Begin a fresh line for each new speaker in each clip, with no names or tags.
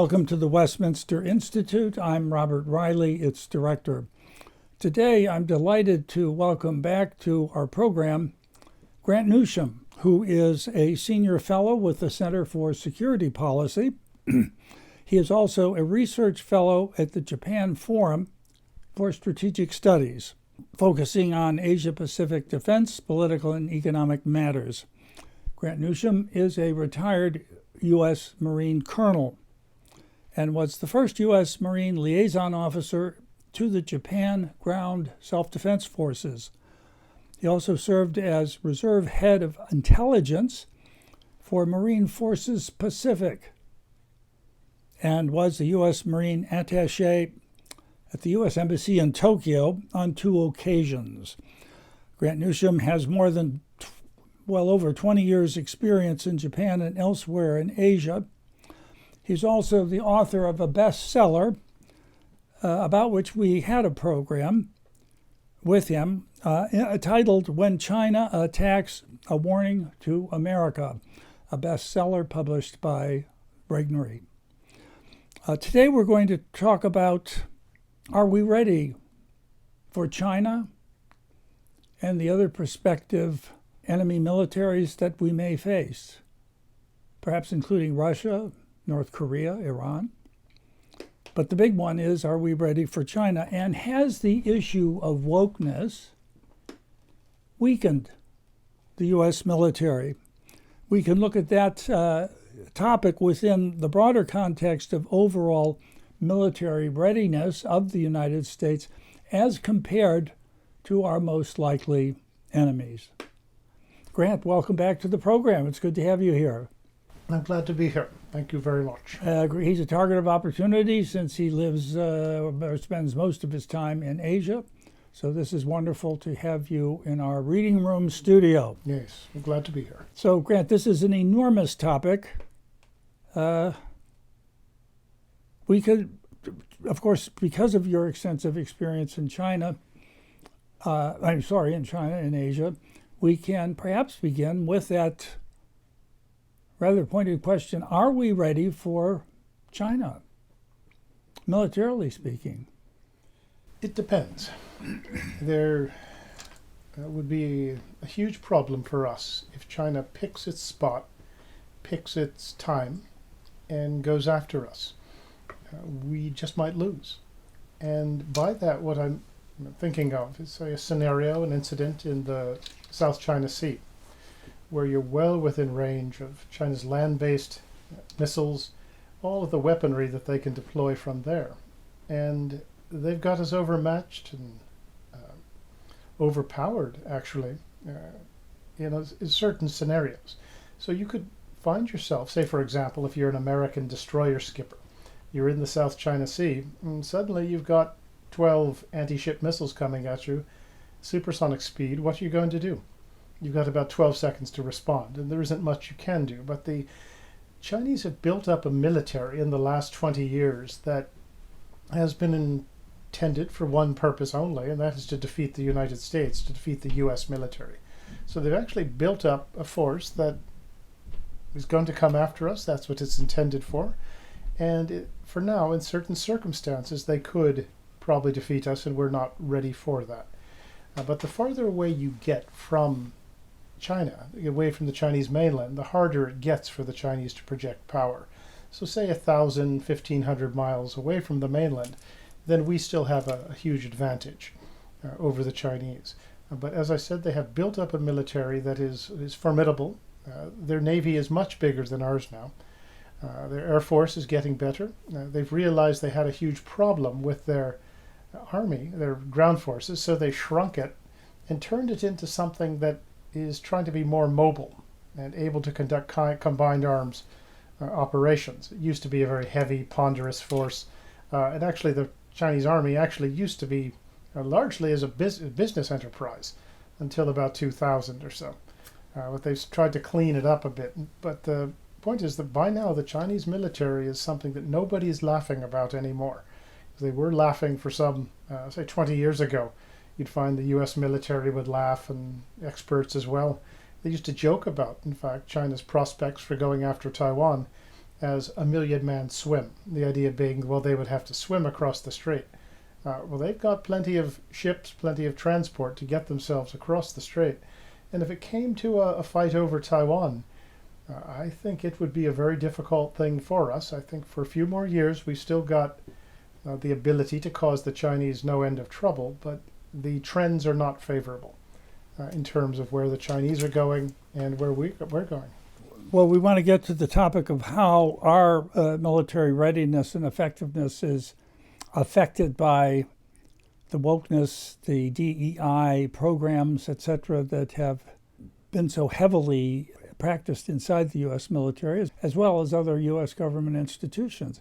Welcome to the Westminster Institute. I'm Robert Riley, its director. Today, I'm delighted to welcome back to our program Grant Newsham, who is a senior fellow with the Center for Security Policy. He is also a research fellow at the Japan Forum for Strategic Studies, focusing on Asia-Pacific defense, political, and economic matters. Grant Newsham is a retired U.S. Marine colonel and was the first U.S. Marine Liaison Officer to the Japan Ground Self-Defense Forces. He also served as Reserve Head of Intelligence for Marine Forces Pacific and was the U.S. Marine attaché at the U.S. Embassy in Tokyo on 2 occasions. Grant Newsham has more than over 20 years' experience in Japan and elsewhere in Asia. He's also the author of a bestseller about which we had a program with him titled When China Attacks, A Warning to America, a bestseller published by Regnery. Today we're going to talk about, are we ready for China and the other prospective enemy militaries that we may face, perhaps including Russia, North Korea, Iran. But the big one is, are we ready for China? And has the issue of wokeness weakened the U.S. military? We can look at that topic within the broader context of overall military readiness of the United States as compared to our most likely enemies. Grant, welcome back to the program. It's good to have you here.
I'm glad to be here. Thank you very much.
He's a target of opportunity since he spends most of his time in Asia. So this is wonderful to have you in our reading room studio.
Yes, I'm glad to be here.
So, Grant, this is an enormous topic. We could, of course, because of your extensive experience in China, in Asia, we can perhaps begin with that rather pointed question, are we ready for China, militarily speaking?
It depends. There would be a huge problem for us if China picks its spot, picks its time, and goes after us. We just might lose. And by that, what I'm thinking of is a scenario, an incident in the South China Sea, where you're well within range of China's land-based missiles, all of the weaponry that they can deploy from there. And they've got us overmatched and overpowered, actually, in certain scenarios. So you could find yourself, say, for example, if you're an American destroyer skipper, you're in the South China Sea, and suddenly you've got 12 anti-ship missiles coming at you, supersonic speed. What are you going to do? You've got about 12 seconds to respond, and there isn't much you can do. But the Chinese have built up a military in the last 20 years that has been intended for one purpose only, and that is to defeat the United States, to defeat the U.S. military. So they've actually built up a force that is going to come after us. That's what it's intended for. And for now, in certain circumstances, they could probably defeat us, and we're not ready for that. But the farther away you get from China, away from the Chinese mainland, the harder it gets for the Chinese to project power. So say 1,000, 1,500 miles away from the mainland, then we still have a huge advantage over the Chinese. But as I said, they have built up a military that is formidable. Their navy is much bigger than ours now. Their air force is getting better. They've realized they had a huge problem with their army, their ground forces, so they shrunk it and turned it into something that is trying to be more mobile and able to conduct combined arms operations. It used to be a very heavy, ponderous force, and actually the Chinese army actually used to be largely as a business enterprise until about 2000 or so. But they've tried to clean it up a bit. But the point is that by now the Chinese military is something that nobody is laughing about anymore. They were laughing for some, say 20 years ago. You'd find the U.S. military would laugh, and experts as well. They used to joke about, in fact, China's prospects for going after Taiwan as a million-man swim. The idea being, well, they would have to swim across the strait. Well, they've got plenty of ships, plenty of transport to get themselves across the strait. And if it came to a fight over Taiwan, I think it would be a very difficult thing for us. I think for a few more years we've still got the ability to cause the Chinese no end of trouble, but the trends are not favorable in terms of where the Chinese are going and where we're going.
Well, we want to get to the topic of how our military readiness and effectiveness is affected by the wokeness, the DEI programs, etc., that have been so heavily practiced inside the U.S. military, as well as other U.S. government institutions.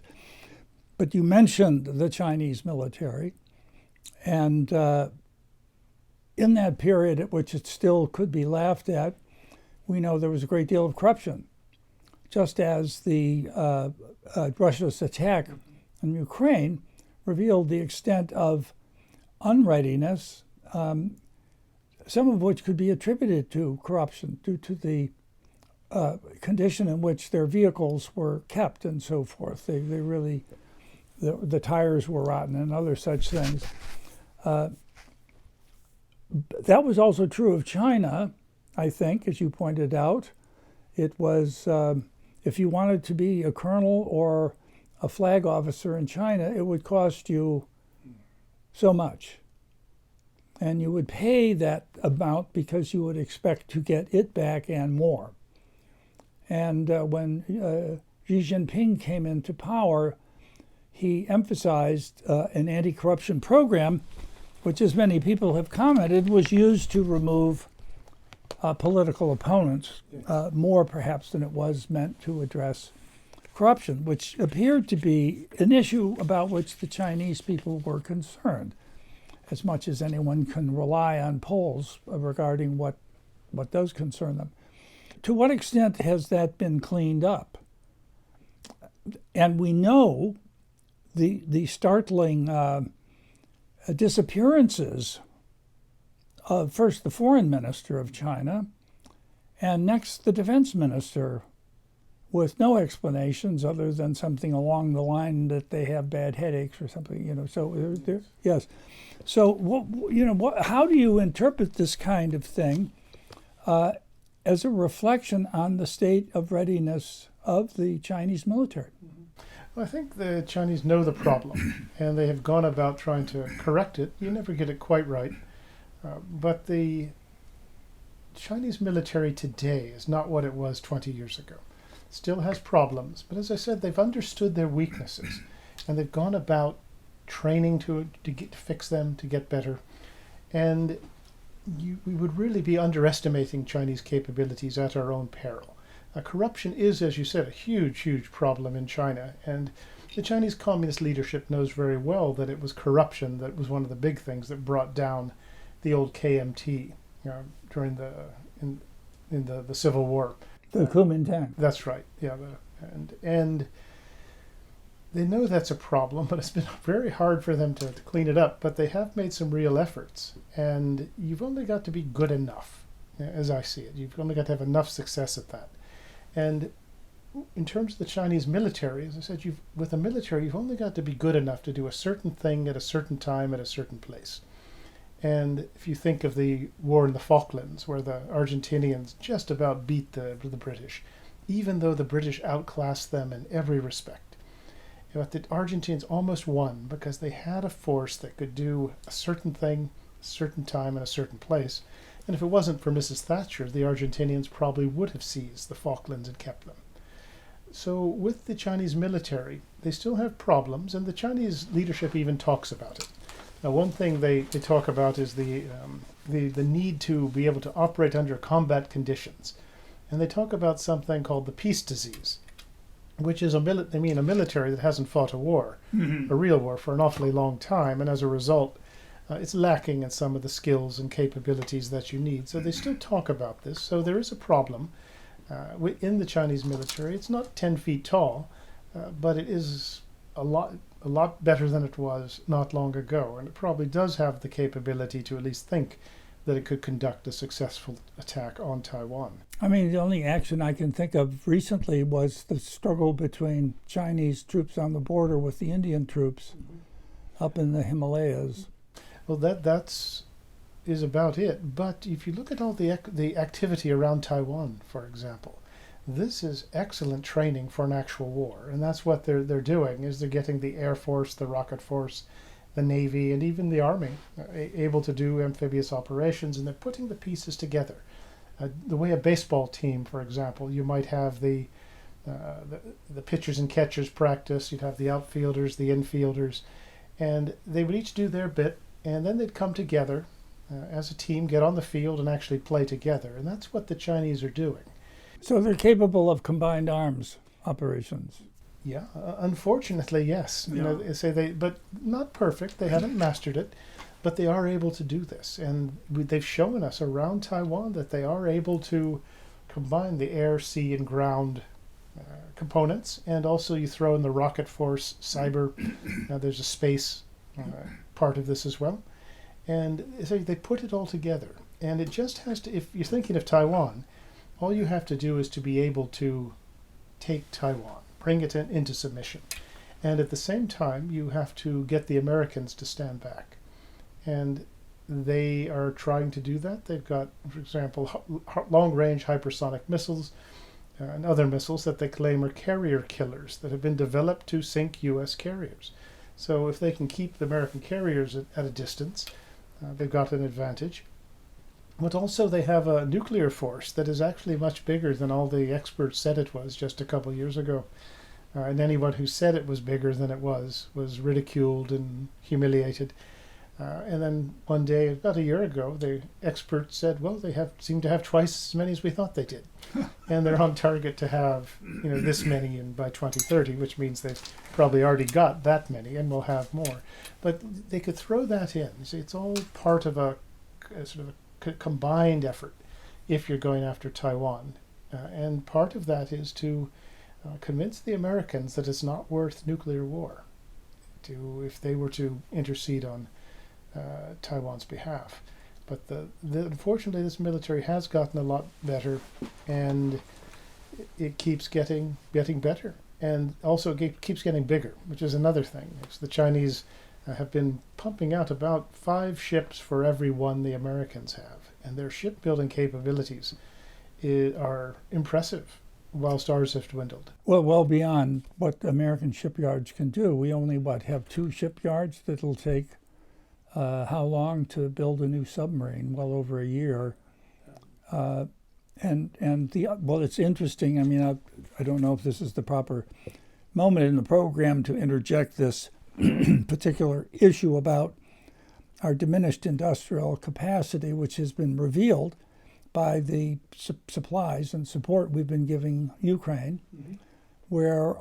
But you mentioned the Chinese military, and in that period at which it still could be laughed at, we know there was a great deal of corruption. Just as the Russia's attack on Ukraine revealed the extent of unreadiness, some of which could be attributed to corruption due to the condition in which their vehicles were kept and so forth. They really, the tires were rotten and other such things. That was also true of China, I think, as you pointed out. It was, if you wanted to be a colonel or a flag officer in China, it would cost you so much. And you would pay that amount because you would expect to get it back and more. And when Xi Jinping came into power, he emphasized an anti-corruption program, which, as many people have commented, was used to remove political opponents, more perhaps than it was meant to address corruption, which appeared to be an issue about which the Chinese people were concerned, as much as anyone can rely on polls regarding what does concern them. To what extent has that been cleaned up? And we know the startling disappearances of first the foreign minister of China, and next the defense minister, with no explanations other than something along the line that they have bad headaches or something, you know. So yes. So how do you interpret this kind of thing as a reflection on the state of readiness of the Chinese military?
Well, I think the Chinese know the problem, and they have gone about trying to correct it. You never get it quite right. But the Chinese military today is not what it was 20 years ago. It still has problems, but as I said, they've understood their weaknesses, and they've gone about training to fix them, to get better. And we would really be underestimating Chinese capabilities at our own peril. Corruption is, as you said, a huge, huge problem in China, and the Chinese communist leadership knows very well that it was corruption that was one of the big things that brought down the old KMT during the Civil War.
The Kuomintang.
That's right. Yeah, and they know that's a problem, but it's been very hard for them to clean it up. But they have made some real efforts, and you've only got to be good enough, as I see it. You've only got to have enough success at that. And in terms of the Chinese military, as I said, with the military, you've only got to be good enough to do a certain thing at a certain time at a certain place. And if you think of the war in the Falklands, where the Argentinians just about beat the British, even though the British outclassed them in every respect, but the Argentines almost won because they had a force that could do a certain thing, a certain time, in a certain place. And if it wasn't for Mrs. Thatcher, the Argentinians probably would have seized the Falklands and kept them. So with the Chinese military, they still have problems, and the Chinese leadership even talks about it. Now, one thing they talk about is the need to be able to operate under combat conditions. And they talk about something called the peace disease, which is a military that hasn't fought a war, a real war, for an awfully long time, and as a result, it's lacking in some of the skills and capabilities that you need. So they still talk about this. So there is a problem in the Chinese military. It's not 10 feet tall, but it is a lot better than it was not long ago, and it probably does have the capability to at least think that it could conduct a successful attack on Taiwan.
I mean, the only action I can think of recently was the struggle between Chinese troops on the border with the Indian troops up in the Himalayas.
Well, that's is about it. But if you look at all the activity around Taiwan, for example, this is excellent training for an actual war, and that's what they're doing. Is they're getting the Air Force, the Rocket Force, the Navy, and even the Army able to do amphibious operations, and they're putting the pieces together. The way a baseball team, for example, you might have the pitchers and catchers practice. You'd have the outfielders, the infielders, and they would each do their bit, and then they'd come together as a team, get on the field, and actually play together. And that's what the Chinese are doing.
So they're capable of combined arms operations.
Yeah, unfortunately, yes. You know, but not perfect. They haven't mastered it, but they are able to do this, and they've shown us around Taiwan that they are able to combine the air, sea, and ground components, and also you throw in the rocket force, cyber. There's a space part of this as well, and so they put it all together. And it just has to. If you're thinking of Taiwan, all you have to do is to be able to take Taiwan, bring it into submission. And at the same time, you have to get the Americans to stand back. And they are trying to do that. They've got, for example, long-range hypersonic missiles and other missiles that they claim are carrier killers that have been developed to sink U.S. carriers. So if they can keep the American carriers at a distance, they've got an advantage. But also they have a nuclear force that is actually much bigger than all the experts said it was just a couple of years ago. And anyone who said it was bigger than it was ridiculed and humiliated. And then one day, about a year ago, the experts said, well, they seem to have twice as many as we thought they did. And they're on target to have this many by 2030, which means they've probably already got that many and will have more. But they could throw that in. See, it's all part of a sort of a combined effort if you're going after Taiwan. And part of that is to convince the Americans that it's not worth nuclear war if they were to intercede on Taiwan's behalf. But unfortunately, this military has gotten a lot better, and it keeps getting better, and also it keeps getting bigger, which is another thing. The Chinese have been pumping out about 5 ships for every one the Americans have, and their shipbuilding capabilities are impressive, whilst ours have dwindled.
Well beyond what American shipyards can do. We only, have 2 shipyards that'll take how long to build a new submarine? Well over a year. It's interesting. I mean, I don't know if this is the proper moment in the program to interject this particular issue about our diminished industrial capacity, which has been revealed by the supplies and support we've been giving Ukraine, where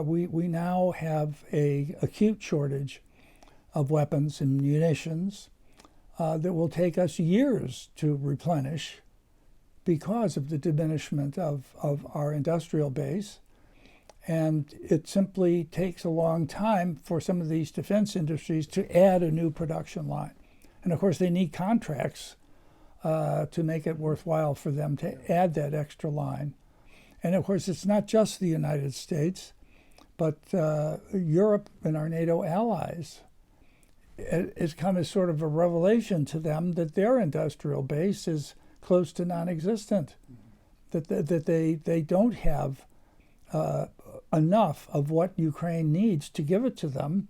we now have a acute shortage of weapons and munitions that will take us years to replenish because of the diminishment of our industrial base. And it simply takes a long time for some of these defense industries to add a new production line. And of course, they need contracts to make it worthwhile for them to add that extra line. And of course, it's not just the United States, but Europe and our NATO allies. It's come as sort of a revelation to them that their industrial base is close to non-existent, that they don't have enough of what Ukraine needs to give it to them,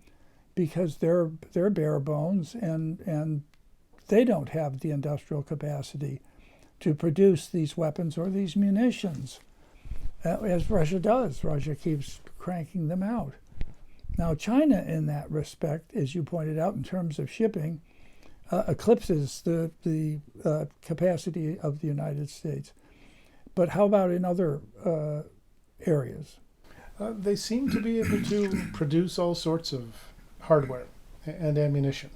because they're bare bones and they don't have the industrial capacity to produce these weapons or these munitions, as Russia does. Russia keeps cranking them out. Now, China, in that respect, as you pointed out, in terms of shipping, eclipses the capacity of the United States. But how about in other areas?
They seem to be able to produce all sorts of hardware and ammunition,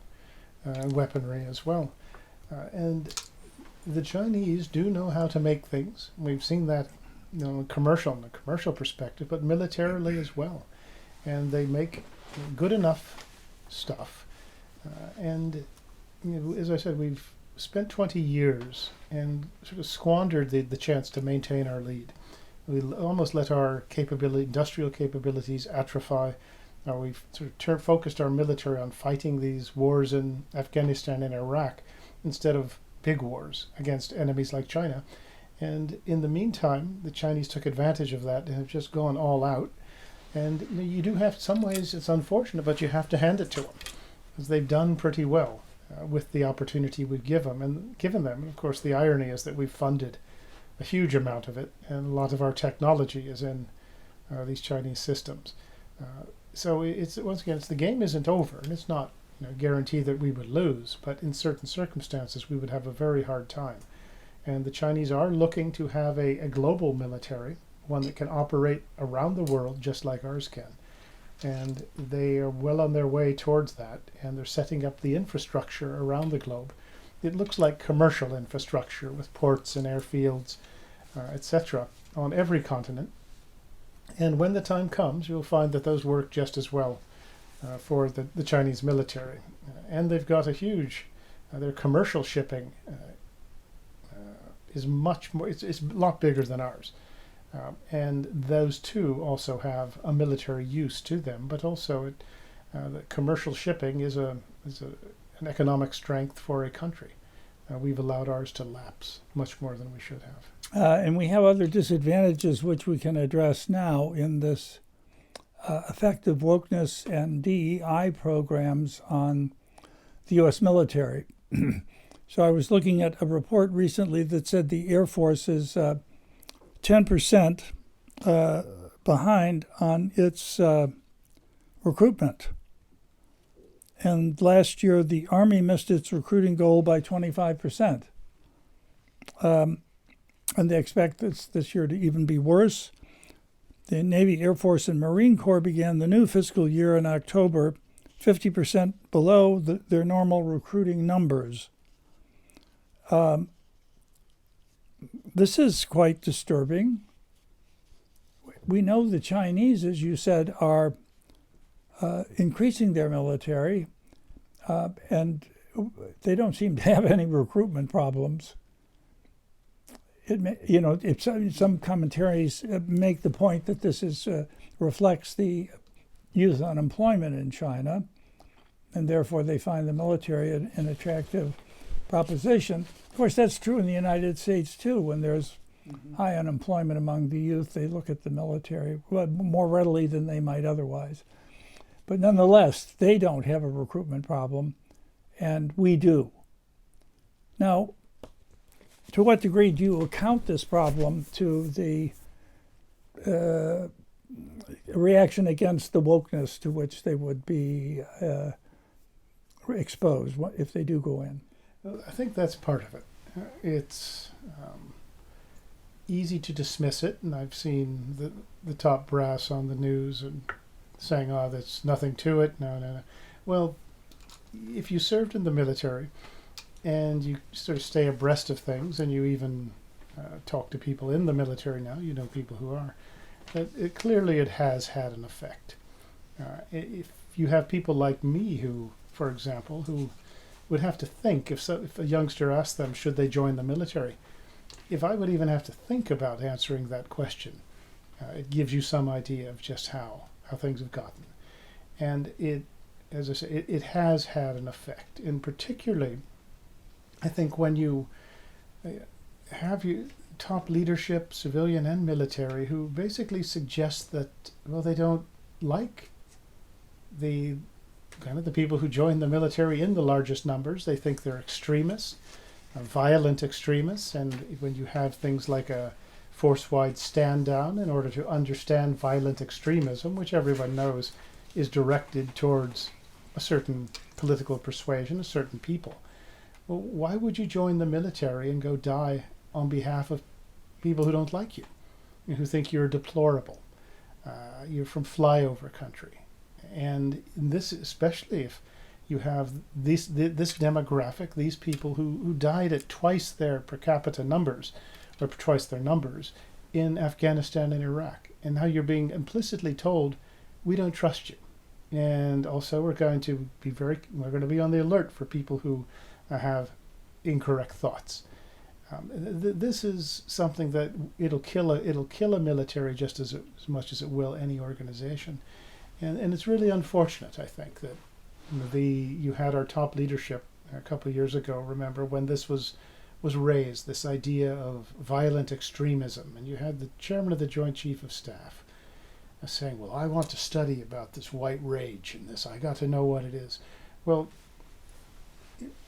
weaponry as well. And the Chinese do know how to make things. We've seen that in the commercial perspective, but militarily as well. And they make good enough stuff. And as I said, we've spent 20 years and sort of squandered the chance to maintain our lead. We almost let our industrial capabilities atrophy. We've sort of focused our military on fighting these wars in Afghanistan and Iraq instead of big wars against enemies like China. And in the meantime, the Chinese took advantage of that and have just gone all out. And you do have, some ways it's unfortunate, but you have to hand it to them, because they've done pretty well with the opportunity we've given them. And of course, the irony is that we've funded a huge amount of it, and a lot of our technology is in these Chinese systems. So it's, once again, the game isn't over, and it's not guaranteed that we would lose, but in certain circumstances we would have a very hard time. And the Chinese are looking to have a global military, one that can operate around the world just like ours can. And they are well on their way towards that, and they're setting up the infrastructure around the globe. It looks like commercial infrastructure with ports and airfields, etc., on every continent. And when the time comes, you'll find that those work just as well for the Chinese military. And they've got a huge, their commercial shipping is much more, it's a lot bigger than ours. And those too also have a military use to them, but also the commercial shipping is an economic strength for a country. We've allowed ours to lapse much more than we should have.
And we have other disadvantages which we can address now in this effective wokeness and DEI programs on the U.S. military. So I was looking at a report recently that said the Air Force is 10% behind on its recruitment. And last year, the Army missed its recruiting goal by 25%. And they expect this year to even be worse. The Navy, Air Force, and Marine Corps began the new fiscal year in October, 50% below their normal recruiting numbers. This is quite disturbing. We know the Chinese, as you said, are increasing their military, and they don't seem to have any recruitment problems. Some commentaries make the point that this reflects the youth unemployment in China, and therefore they find the military an attractive proposition. Of course, that's true in the United States too. When there's high unemployment among the youth, they look at the military more readily than they might otherwise. But nonetheless, they don't have a recruitment problem, and we do. Now, to what degree do you account this problem to the reaction against the wokeness to which they would be exposed if they do go in?
I think that's part of it. It's easy to dismiss it, and I've seen the top brass on the news and saying, "Oh, there's nothing to it." No. Well, if you served in the military and you sort of stay abreast of things, and you even talk to people in the military now, you know people who are, clearly it has had an effect. If you have people like me who, for example, who would have to think, if a youngster asked them, should they join the military, if I would even have to think about answering that question, it gives you some idea of just how things have gotten. And it, as I say, it has had an effect. And particularly, I think when you have your top leadership, civilian and military, who basically suggest that, well, they don't like the people who join the military in the largest numbers. They think they're extremists, violent extremists, and when you have things like a force-wide stand-down in order to understand violent extremism, which everyone knows is directed towards a certain political persuasion, a certain people. Well, why would you join the military and go die on behalf of people who don't like you, who think you're deplorable? You're from flyover country. And this, especially if you have this demographic, these people who died at twice their per capita numbers, or twice their numbers, in Afghanistan and Iraq. And now you're being implicitly told, we don't trust you. And also we're going to be on the alert for people who have incorrect thoughts. This is something that it'll kill a military just as much as it will any organization, and it's really unfortunate. I think that you had our top leadership a couple of years ago. Remember when this was raised, this idea of violent extremism, and you had the chairman of the Joint Chief of Staff saying, "Well, I want to study about this white rage and this. I got to know what it is." Well,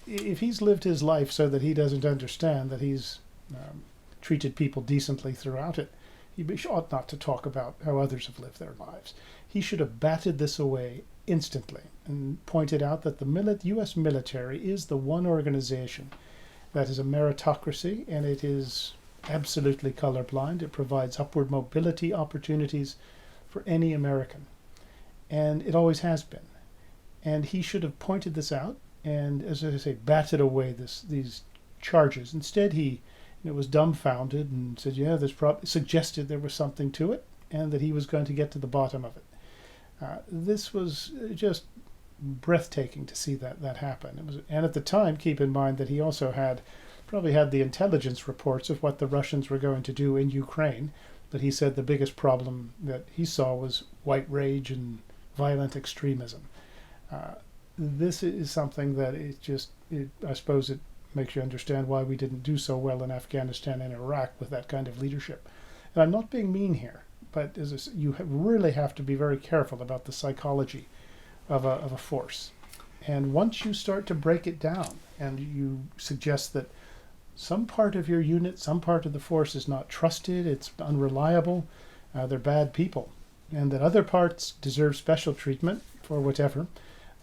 if he's lived his life so that he doesn't understand that he's treated people decently throughout it, he ought not to talk about how others have lived their lives. He should have batted this away instantly and pointed out that the U.S. military is the one organization that is a meritocracy, and it is absolutely colorblind. It provides upward mobility opportunities for any American, and it always has been. And he should have pointed this out and, as I say, batted away these charges. Instead, he was dumbfounded and said, "Yeah, suggested there was something to it, and that he was going to get to the bottom of it." This was just breathtaking to see that happen. And at the time, keep in mind that he also probably had the intelligence reports of what the Russians were going to do in Ukraine. But he said the biggest problem that he saw was white rage and violent extremism. This is something that I suppose it makes you understand why we didn't do so well in Afghanistan and Iraq with that kind of leadership. And I'm not being mean here, but you really have to be very careful about the psychology of a force. And once you start to break it down and you suggest that some part of your unit, some part of the force is not trusted, it's unreliable, they're bad people, and that other parts deserve special treatment for whatever,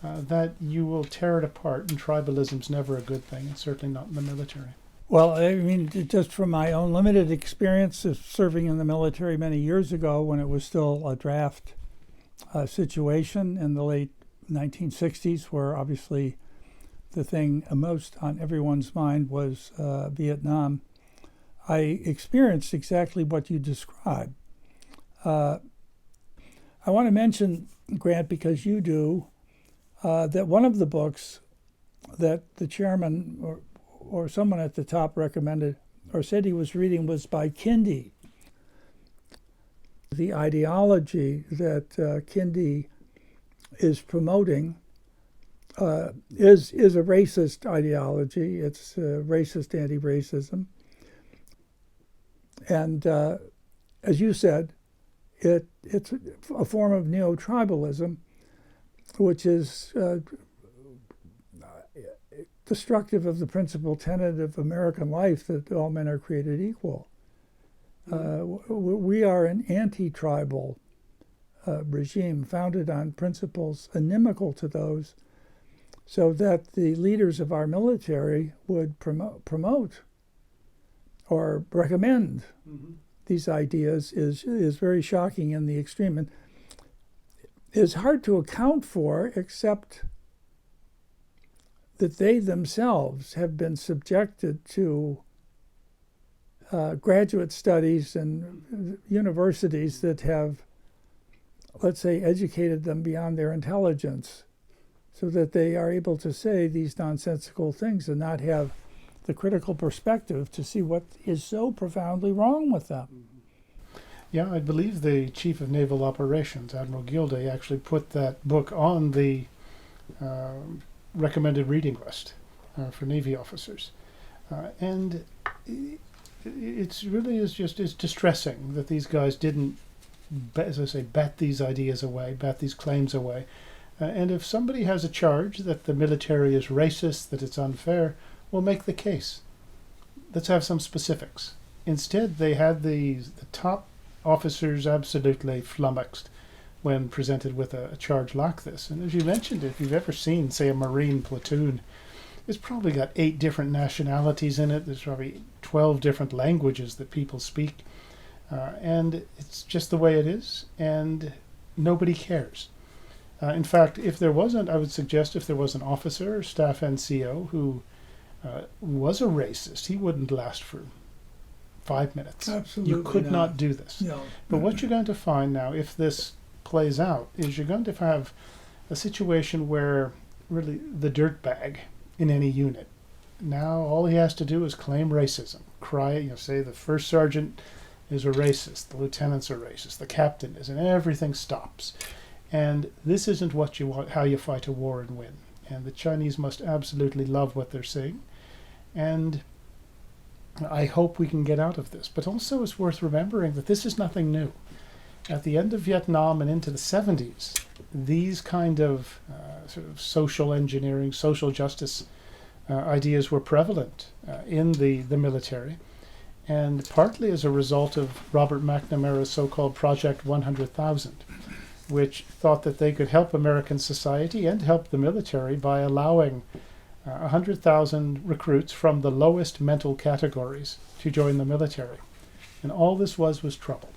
that you will tear it apart, and tribalism's never a good thing, and certainly not in the military.
Well, I mean, just from my own limited experience of serving in the military many years ago when it was still a draft situation in the late 1960s, where obviously the thing most on everyone's mind was Vietnam, I experienced exactly what you described. I want to mention, Grant, because you do, that one of the books that the chairman or someone at the top recommended or said he was reading was by Kindi. The ideology that Kindi is promoting is a racist ideology. It's racist anti-racism. And as you said, it's a form of neo-tribalism, which is destructive of the principal tenet of American life that all men are created equal. We are an anti-tribal regime founded on principles inimical to those, so that the leaders of our military would promote or recommend these ideas is very shocking in the extreme, and is hard to account for, except that they themselves have been subjected to graduate studies and universities that have, let's say, educated them beyond their intelligence, so that they are able to say these nonsensical things and not have the critical perspective to see what is so profoundly wrong with them.
Yeah, I believe the Chief of Naval Operations, Admiral Gilday, actually put that book on the recommended reading list for Navy officers. And it's really is distressing that these guys didn't, as I say, bat these ideas away, bat these claims away. And if somebody has a charge that the military is racist, that it's unfair, we'll make the case. Let's have some specifics. Instead, they had the top officers absolutely flummoxed when presented with a charge like this. And as you mentioned, if you've ever seen, say, a Marine platoon, it's probably got 8 different nationalities in it. There's probably 12 different languages that people speak. And it's just the way it is, and nobody cares. In fact, I would suggest if there was an officer or staff NCO who was a racist, he wouldn't last for 5 minutes.
Absolutely
you could not do this.
No.
But what you're going to find now, if this plays out, is you're going to have a situation where really the dirtbag in any unit now all he has to do is claim racism. Say the first sergeant is a racist, the lieutenants are racist, the captain is, and everything stops. And this isn't what you want, how you fight a war and win. And the Chinese must absolutely love what they're seeing. And I hope we can get out of this. But also it's worth remembering that this is nothing new. At the end of Vietnam and into the 70s, these kind of sort of social engineering, social justice ideas were prevalent in the military. And partly as a result of Robert McNamara's so-called Project 100,000, which thought that they could help American society and help the military by allowing 100,000 recruits from the lowest mental categories to join the military. And all this was trouble.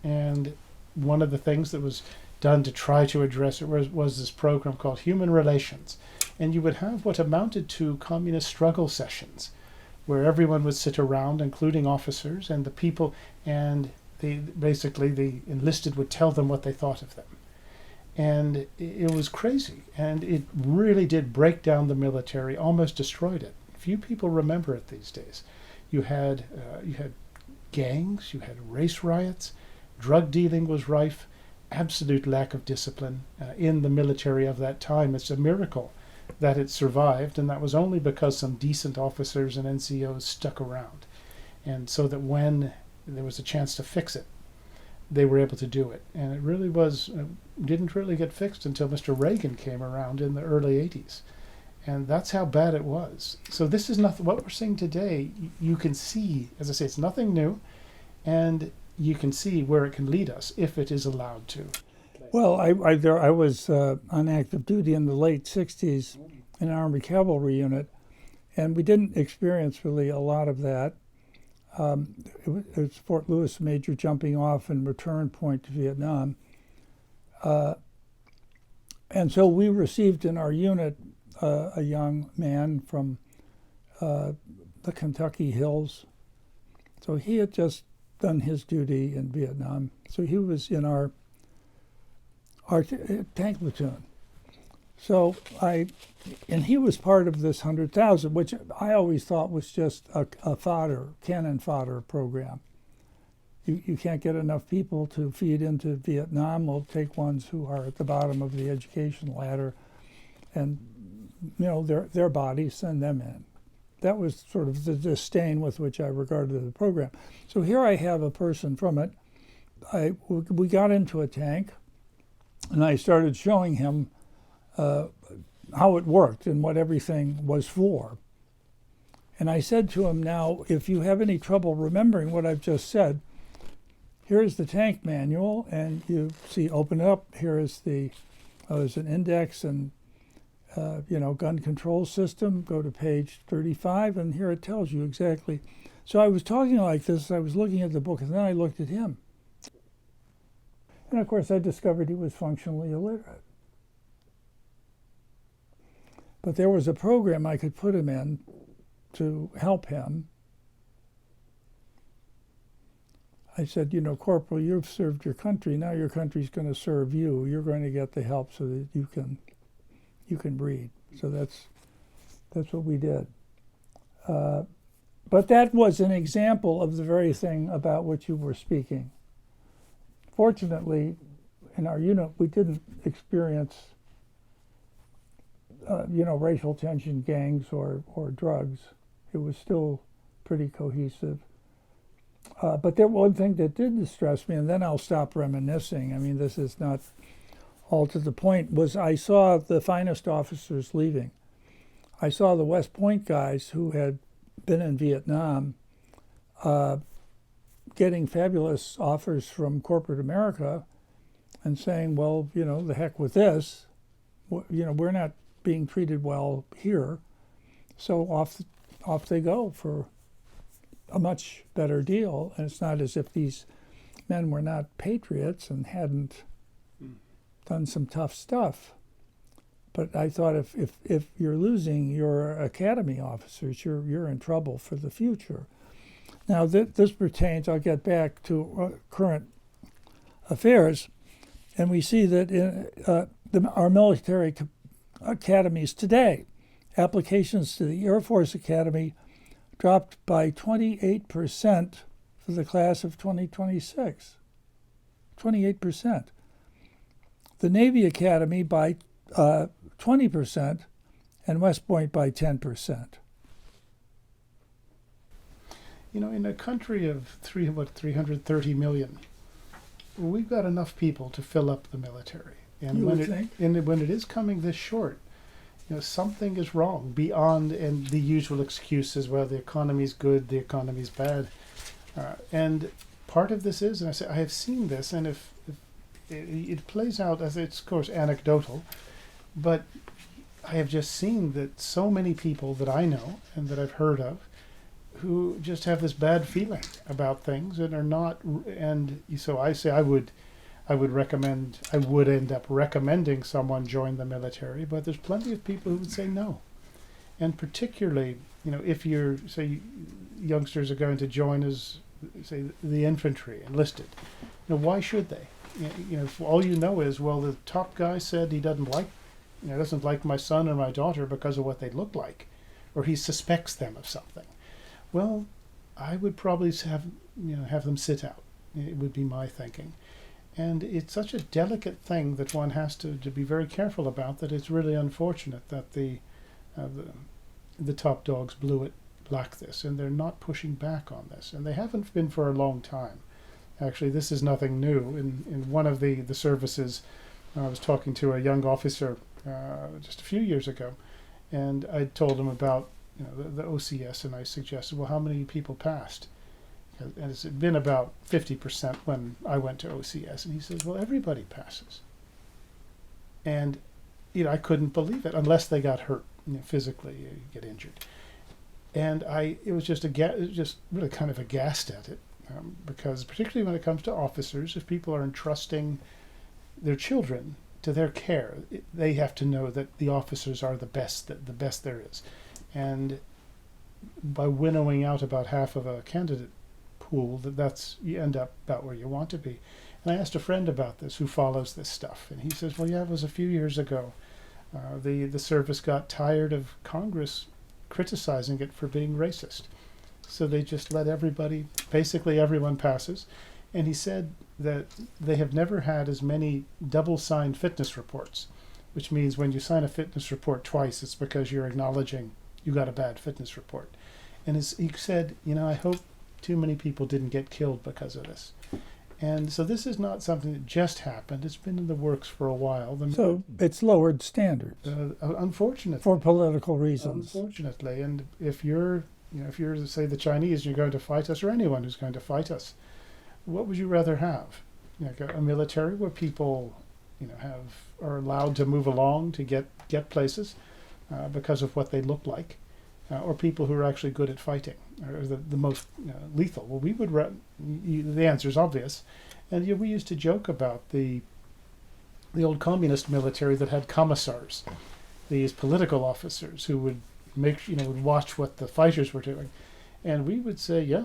And one of the things that was done to try to address it was this program called Human Relations. And you would have what amounted to communist struggle sessions, where everyone would sit around, including officers and the people, and basically the enlisted would tell them what they thought of them. And it was crazy, and it really did break down the military, almost destroyed it. Few people remember it these days. You had gangs, you had race riots, drug dealing was rife, absolute lack of discipline in the military of that time. It's a miracle that it survived, and that was only because some decent officers and NCOs stuck around. And so that when there was a chance to fix it, they were able to do it. And it really didn't really get fixed until Mr. Reagan came around in the early 80s. And that's how bad it was. So this is nothing, what we're seeing today, you can see, as I say, it's nothing new, and you can see where it can lead us if it is allowed to.
Well, I was on active duty in the late 60s in an Army Cavalry unit, and we didn't experience really a lot of that. It was Fort Lewis major jumping off and return point to Vietnam. And so we received in our unit a young man from the Kentucky Hills. So he had just done his duty in Vietnam. So he was in our tank platoon. So and he was part of this 100,000, which I always thought was just a cannon fodder program. You can't get enough people to feed into Vietnam. We'll take ones who are at the bottom of the education ladder, and their bodies, send them in. That was sort of the disdain with which I regarded the program. So here I have a person from it. We got into a tank, and I started showing him how it worked and what everything was for. And I said to him, now, if you have any trouble remembering what I've just said, here's the tank manual, and you see, open it up. Here is there's an index and gun control system. Go to page 35, and here it tells you exactly. So I was talking like this. I was looking at the book, and then I looked at him. And of course, I discovered he was functionally illiterate. But there was a program I could put him in to help him. I said, Corporal, you've served your country. Now your country's going to serve you. You're going to get the help so that you can read. So that's what we did. But that was an example of the very thing about which you were speaking. Fortunately, in our unit, we didn't experience racial tension, gangs, or drugs. It was still pretty cohesive. But there one thing that did distress me, and then I'll stop reminiscing. I mean, this is not all to the point, was I saw the finest officers leaving. I saw the West Point guys who had been in Vietnam getting fabulous offers from corporate America and saying, well, the heck with this. We're not being treated well here. So off they go for a much better deal. And it's not as if these men were not patriots and hadn't done some tough stuff. But I thought if you're losing your academy officers, you're in trouble for the future. Now this pertains, I'll get back to current affairs, and we see that in our military academies today, applications to the Air Force Academy dropped by 28% for the class of 2026. 28%. The Navy Academy by 20%, and West Point by 10%.
You know, in a country of 330 million, we've got enough people to fill up the military. And
You
when
would
it
think.
and when it is coming this short, you know, something is wrong beyond and the usual excuses. Well, the economy's good, the economy's bad, and part of this is, and I have seen this, and if it plays out as it's of course anecdotal, but I have just seen that so many people that I know and that I've heard of who just have this bad feeling about things and are not, and so I say I would end up recommending someone join the military, but there's plenty of people who would say no. And particularly, you know, if you're, say, youngsters are going to join as, say, the infantry, enlisted, you know, why should they? You know, if all you know is, well, the top guy said he doesn't like my son or my daughter because of what they look like, or he suspects them of something. Well, I would probably have them sit out. It would be my thinking. And it's such a delicate thing that one has to be very careful about, that it's really unfortunate that the top dogs blew it like this, and they're not pushing back on this. And they haven't been for a long time. Actually, this is nothing new. In one of the services, I was talking to a young officer just a few years ago, and I told him about the OCS, and I suggested, well, how many people passed? And it's been about 50% when I went to OCS, and he says, well, everybody passes. And I couldn't believe it, unless they got hurt, physically, get injured. And it was just really kind of aghast at it, because particularly when it comes to officers, if people are entrusting their children to their care, they have to know that the officers are the best there is. And by winnowing out about half of a candidate pool, you end up about where you want to be. And I asked a friend about this who follows this stuff, and he says, well, yeah, it was a few years ago. The service got tired of Congress criticizing it for being racist. So they just let basically everyone passes. And he said that they have never had as many double-signed fitness reports, which means when you sign a fitness report twice, it's because you're acknowledging you got a bad fitness report. And he said, I hope too many people didn't get killed because of this. And so this is not something that just happened. It's been in the works for a while.
So it's lowered standards.
Unfortunately.
For political reasons.
Unfortunately. And if you're, say, the Chinese, you're going to fight us, or anyone who's going to fight us, what would you rather have? A military where people, are allowed to move along to get places because of what they look like, or people who are actually good at fighting, or the most lethal? Well, we would. The answer is obvious, and we used to joke about the old communist military that had commissars, these political officers who would would watch what the fighters were doing, and we would say, yeah,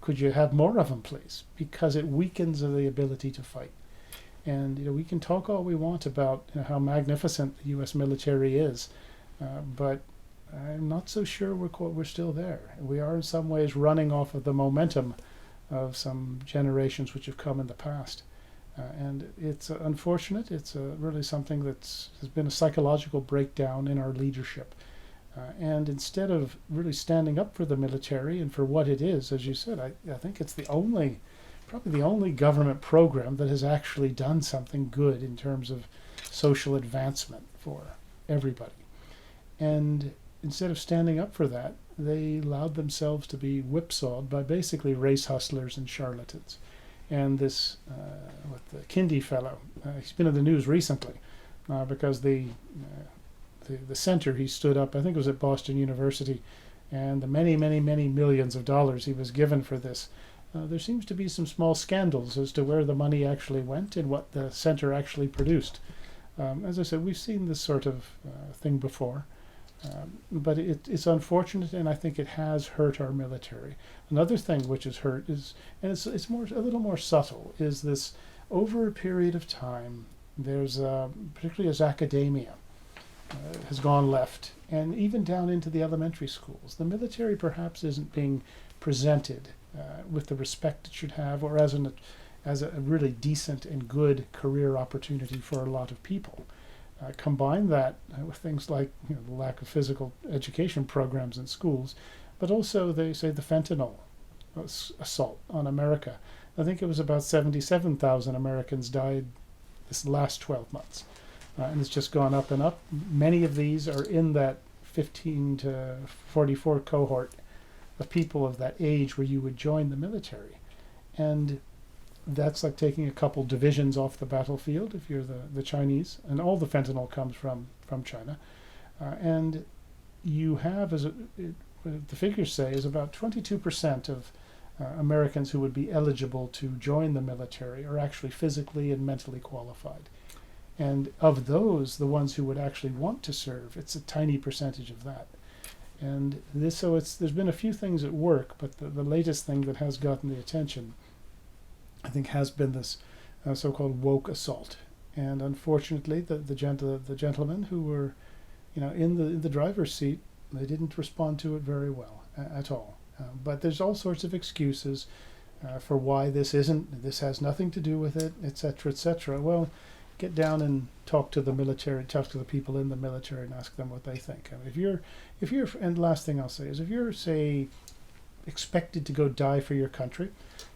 could you have more of them, please? Because it weakens the ability to fight. And we can talk all we want about how magnificent the U.S. military is, but I'm not so sure we're still there. We are in some ways running off of the momentum of some generations which have come in the past. And it's unfortunate. It's really something has been a psychological breakdown in our leadership. And instead of really standing up for the military and for what it is, as you said, I think it's probably the only government program that has actually done something good in terms of social advancement for everybody. And instead of standing up for that, they allowed themselves to be whipsawed by basically race hustlers and charlatans. And this, the Kindy fellow, he's been in the news recently because the center he stood up, I think it was at Boston University, and the many, many, many millions of dollars he was given for this. There seems to be some small scandals as to where the money actually went and what the center actually produced. As I said, we've seen this sort of thing before. But it's unfortunate, and I think it has hurt our military. Another thing which has hurt is, and it's a little more subtle, is this over a period of time, there's particularly as academia has gone left, and even down into the elementary schools. The military perhaps isn't being presented with the respect it should have, or as a really decent and good career opportunity for a lot of people. Combine that with things like the lack of physical education programs in schools, but also they say the fentanyl assault on America. I think it was about 77,000 Americans died this last 12 months. And it's just gone up and up. Many of these are in that 15 to 44 cohort of people of that age where you would join the military. And that's like taking a couple divisions off the battlefield if you're the Chinese, and all the fentanyl comes from China. And you have, the figures say, is about 22% of Americans who would be eligible to join the military are actually physically and mentally qualified. And of those, the ones who would actually want to serve, it's a tiny percentage of that. And there's been a few things at work, but the latest thing that has gotten the attention, I think, has been this so-called woke assault. And unfortunately, the gentlemen who were, in the driver's seat, they didn't respond to it very well at all. But there's all sorts of excuses for why this has nothing to do with it, etc., etc. Well, get down and talk to the military, talk to the people in the military, and ask them what they think. I mean, if you're, and last thing I'll say is, if you're, say, expected to go die for your country,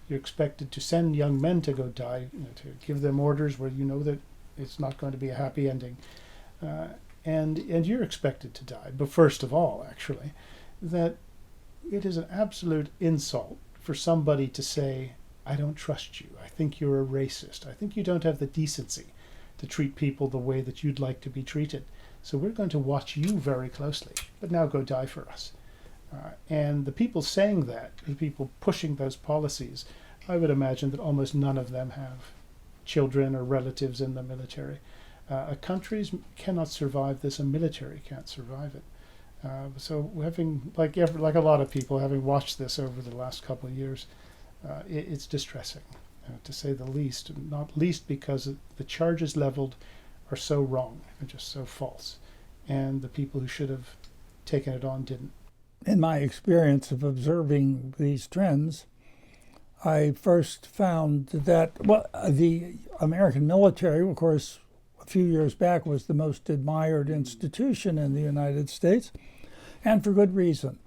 you're expected to send young men to go die, to give them orders where you know that it's not going to be a happy ending, and you're expected to die. But first of all, actually, that it is an absolute insult for somebody to say, I don't trust you. I think you're a racist. I think you don't have the decency to treat people the way that you'd like to be treated. So we're going to watch you very closely. But now go die for us. And the people saying that, the people pushing those policies, I would imagine that almost none of them have children or relatives in the military. Countries cannot survive this. A military can't survive it. So having, like a lot of people, having watched this over the last couple of years, it's distressing, to say the least, not least because the charges leveled are so wrong and just so false, and the people who should have taken it on didn't.
In my experience of observing these trends, I first found that, the American military, of course, a few years back was the most admired institution in the United States, and for good reason.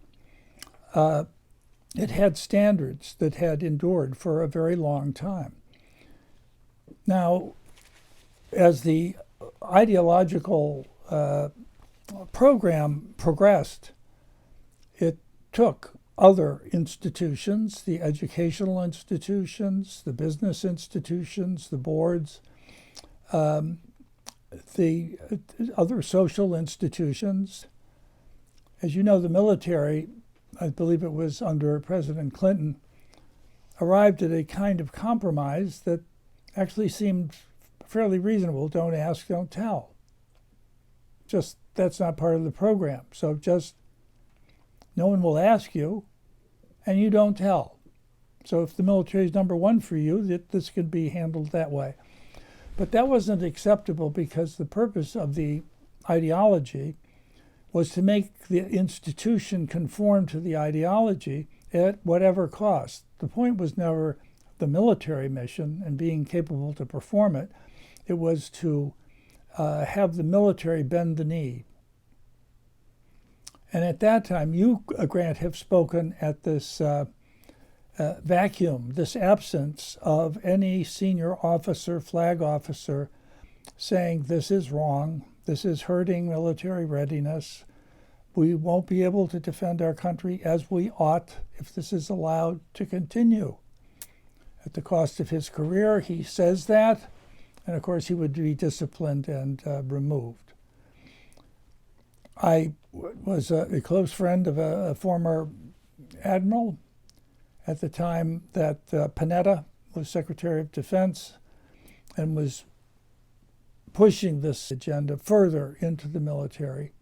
It had standards that had endured for a very long time. Now, as the ideological program progressed, it took other institutions, the educational institutions, the business institutions, the boards, the other social institutions. As you know, the military, I believe it was under President Clinton, arrived at a kind of compromise that actually seemed fairly reasonable. Don't ask, don't tell. Just, that's not part of the program. So just, no one will ask you, and you don't tell. So if the military is number one for you, this could be handled that way. But that wasn't acceptable because the purpose of the ideology was to make the institution conform to the ideology at whatever cost. The point was never the military mission and being capable to perform it. It was to have the military bend the knee. And at that time, you, Grant, have spoken at this vacuum, this absence of any senior officer, flag officer, saying this is wrong, this is hurting military readiness, we won't be able to defend our country as we ought if this is allowed to continue. At the cost of his career, he says that, and of course he would be disciplined and removed. I was a close friend of a former admiral at the time that Panetta was Secretary of Defense and was pushing this agenda further into the military.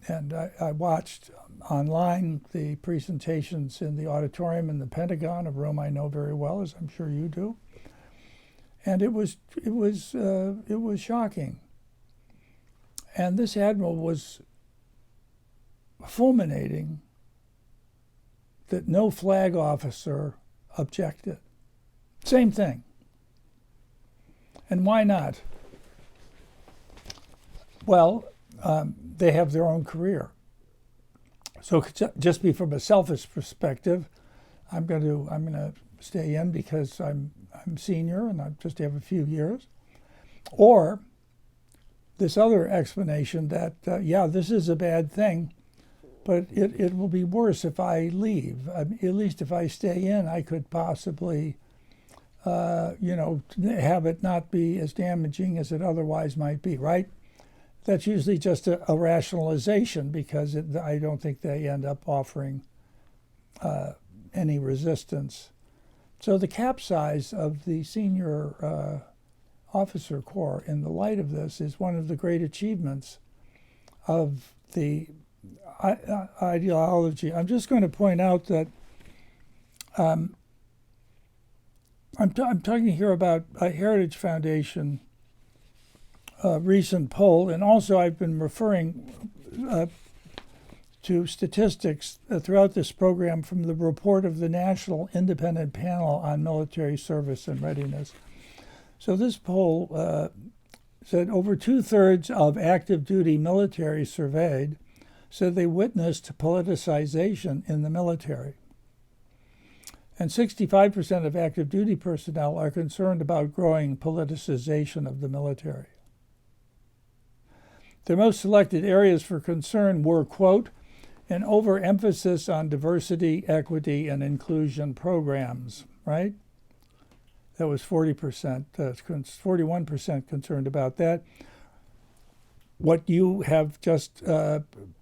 And I watched online the presentations in the auditorium in the Pentagon, a room I know very well, as I'm sure you do. And it was shocking. And this admiral was fulminating that no flag officer objected. Same thing. And why not? Well, they have their own career. So just be from a selfish perspective, I'm going to stay in because I'm senior and I just have a few years. Or this other explanation that, this is a bad thing, but it will be worse if I leave. At least if I stay in, I could possibly, have it not be as damaging as it otherwise might be, right? That's usually just a rationalization because I don't think they end up offering any resistance. So the cap size of the senior officer corps in the light of this is one of the great achievements of the ideology. I'm just going to point out that I'm talking here about a Heritage Foundation recent poll, and also I've been referring to statistics throughout this program from the report of the National Independent Panel on Military Service and Readiness. So this poll said over 2/3 of active duty military surveyed said they witnessed politicization in the military. And 65% of active duty personnel are concerned about growing politicization of the military. Their most selected areas for concern were, quote, an overemphasis on diversity, equity, and inclusion programs, right? That was 40%, 41% concerned about that. What you have just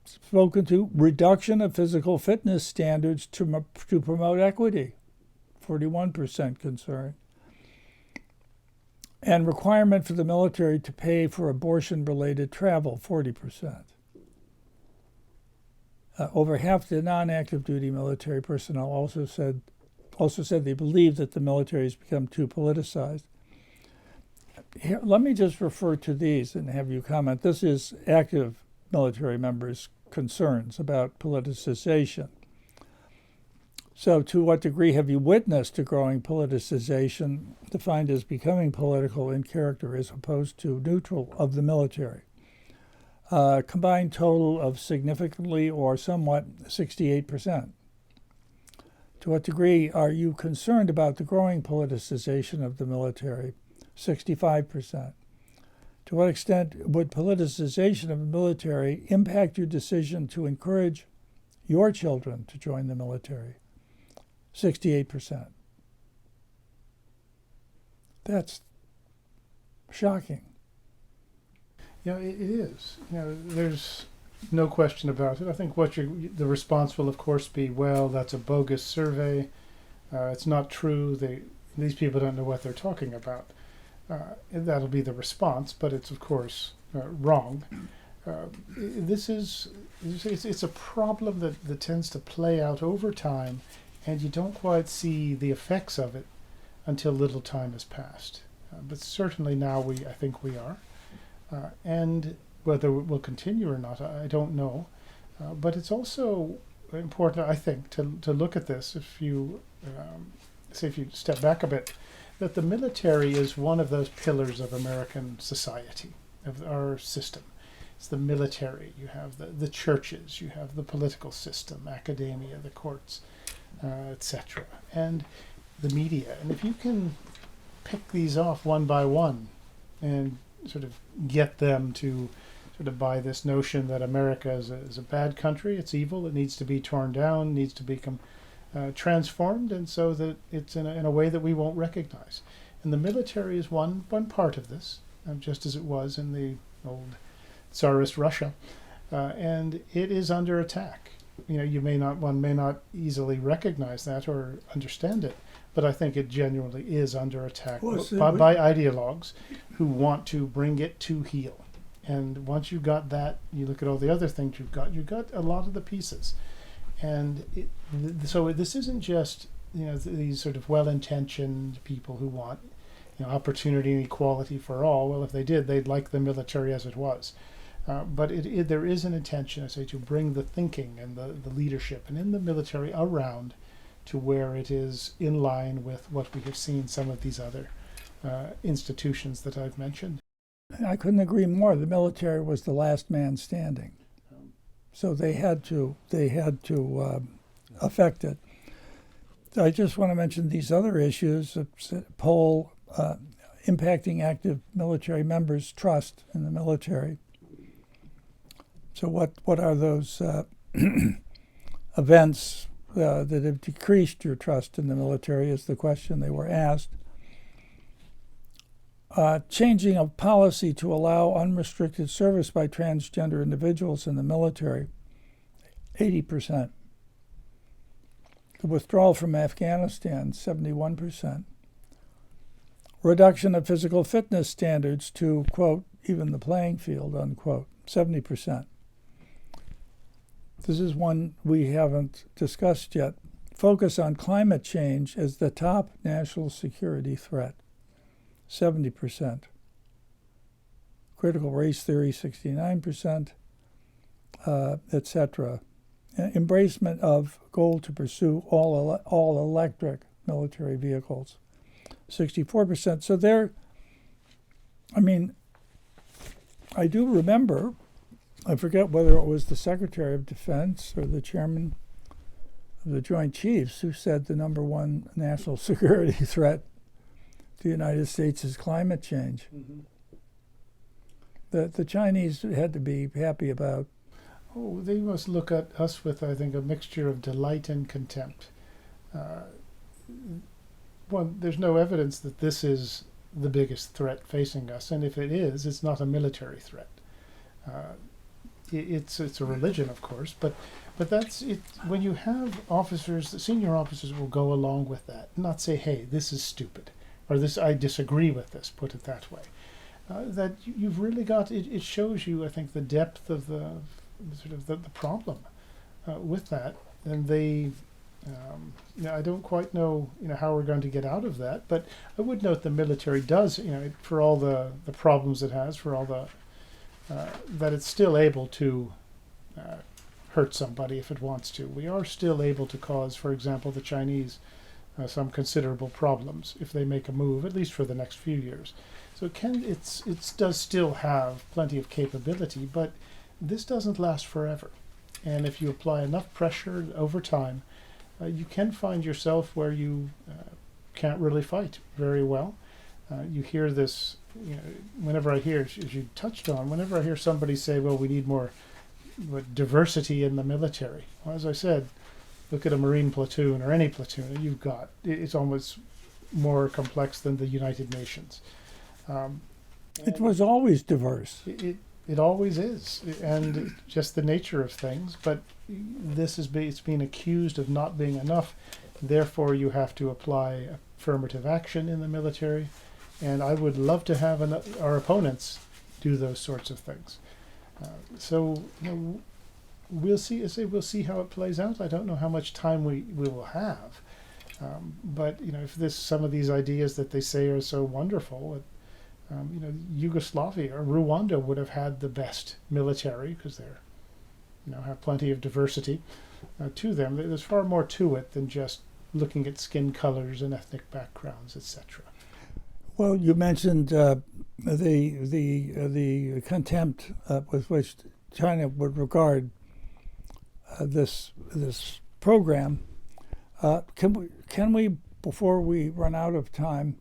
spoken to, reduction of physical fitness standards to promote equity, 41% concerned. And requirement for the military to pay for abortion-related travel, 40%. Over half the non-active duty military personnel also said they believe that the military has become too politicized. Here, let me just refer to these and have you comment. This is active military members' concerns about politicization. So to what degree have you witnessed a growing politicization defined as becoming political in character as opposed to neutral of the military? Combined total of significantly or somewhat 68%. To what degree are you concerned about the growing politicization of the military? 65%. To what extent would politicization of the military impact your decision to encourage your children to join the military? 68%. That's shocking.
Yeah, it is. There's no question about it. I think the response will, of course, be, well, that's a bogus survey. It's not true. These people don't know what they're talking about. That'll be the response, but it's, of course, wrong. It's a problem that tends to play out over time, and you don't quite see the effects of it until little time has passed. But certainly now I think we are. And whether it will continue or not, I don't know. But it's also important, I think, to look at this, if you step back a bit, that the military is one of those pillars of American society, of our system. It's the military, you have the churches, you have the political system, academia, the courts, etc., and the media. And if you can pick these off one by one and sort of get them to sort of buy this notion that America is a bad country, it's evil, it needs to be torn down, needs to become transformed, and so that it's in a way that we won't recognize. And the military is one part of this, just as it was in the old Tsarist Russia, and it is under attack. One may not easily recognize that or understand it, but I think it genuinely is under attack by ideologues who want to bring it to heel. And once you've got that, you look at all the other things you've got a lot of the pieces. And so this isn't just these sort of well-intentioned people who want opportunity and equality for all. Well, if they did, they'd like the military as it was. But there is an intention, I say, to bring the thinking and the leadership and in the military around to where it is in line with what we have seen some of these other institutions that I've mentioned.
I couldn't agree more. The military was the last man standing, so they had to affect it. I just want to mention these other issues: poll impacting active military members' trust in the military. So, what are those events that have decreased your trust in the military? Is the question they were asked. Changing of policy to allow unrestricted service by transgender individuals in the military, 80%. The withdrawal from Afghanistan, 71%. Reduction of physical fitness standards to, quote, even the playing field, unquote, 70%. This is one we haven't discussed yet. Focus on climate change as the top national security threat, 70%. Critical race theory, 69%, etc. Embracement of goal to pursue all electric military vehicles, 64%. So I do remember, I forget whether it was the Secretary of Defense or the Chairman of the Joint Chiefs who said the number one national security threat to the United States is climate change.
Mm-hmm.
The Chinese had to be happy about.
Oh, they must look at us with, I think, a mixture of delight and contempt. There's no evidence that this is the biggest threat facing us, and if it is, it's not a military threat. It's a religion, of course, but that's it. When you have officers, the senior officers will go along with that, not say, "Hey, this is stupid," or "This, I disagree with this." Put it that way. That you've really got it. It shows you, I think, the depth of the problem with that, and they. I don't quite know, how we're going to get out of that, but I would note the military does, for all the problems it has, for all the that it's still able to hurt somebody if it wants to. We are still able to cause, for example, the Chinese some considerable problems if they make a move, at least for the next few years. So it does still have plenty of capability, but this doesn't last forever. And if you apply enough pressure over time, you can find yourself where you can't really fight very well. You hear this, whenever I hear, as you touched on, whenever I hear somebody say, well, we need more diversity in the military. Well, as I said, look at a Marine platoon or any platoon that you've got. It's almost more complex than the United Nations.
It was always diverse.
It always is, and just the nature of things. But it's been accused of not being enough. Therefore, you have to apply affirmative action in the military. And I would love to have our opponents do those sorts of things. So we'll see. We'll see how it plays out. I don't know how much time we will have. But if some of these ideas that they say are so wonderful. Yugoslavia or Rwanda would have had the best military because they're, have plenty of diversity to them. There's far more to it than just looking at skin colors and ethnic backgrounds, etc.
Well, you mentioned the contempt with which China would regard this program. Can we, before we run out of time,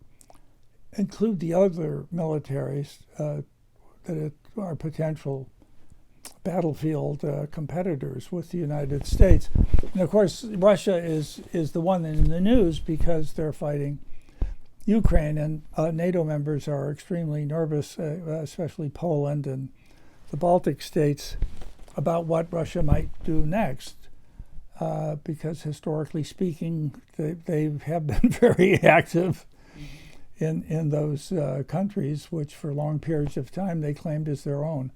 include the other militaries that are potential battlefield competitors with the United States? And of course, Russia is the one in the news because they're fighting Ukraine, and NATO members are extremely nervous, especially Poland and the Baltic states, about what Russia might do next. Because historically speaking, they have been very active in those countries, which for long periods of time they claimed as their own.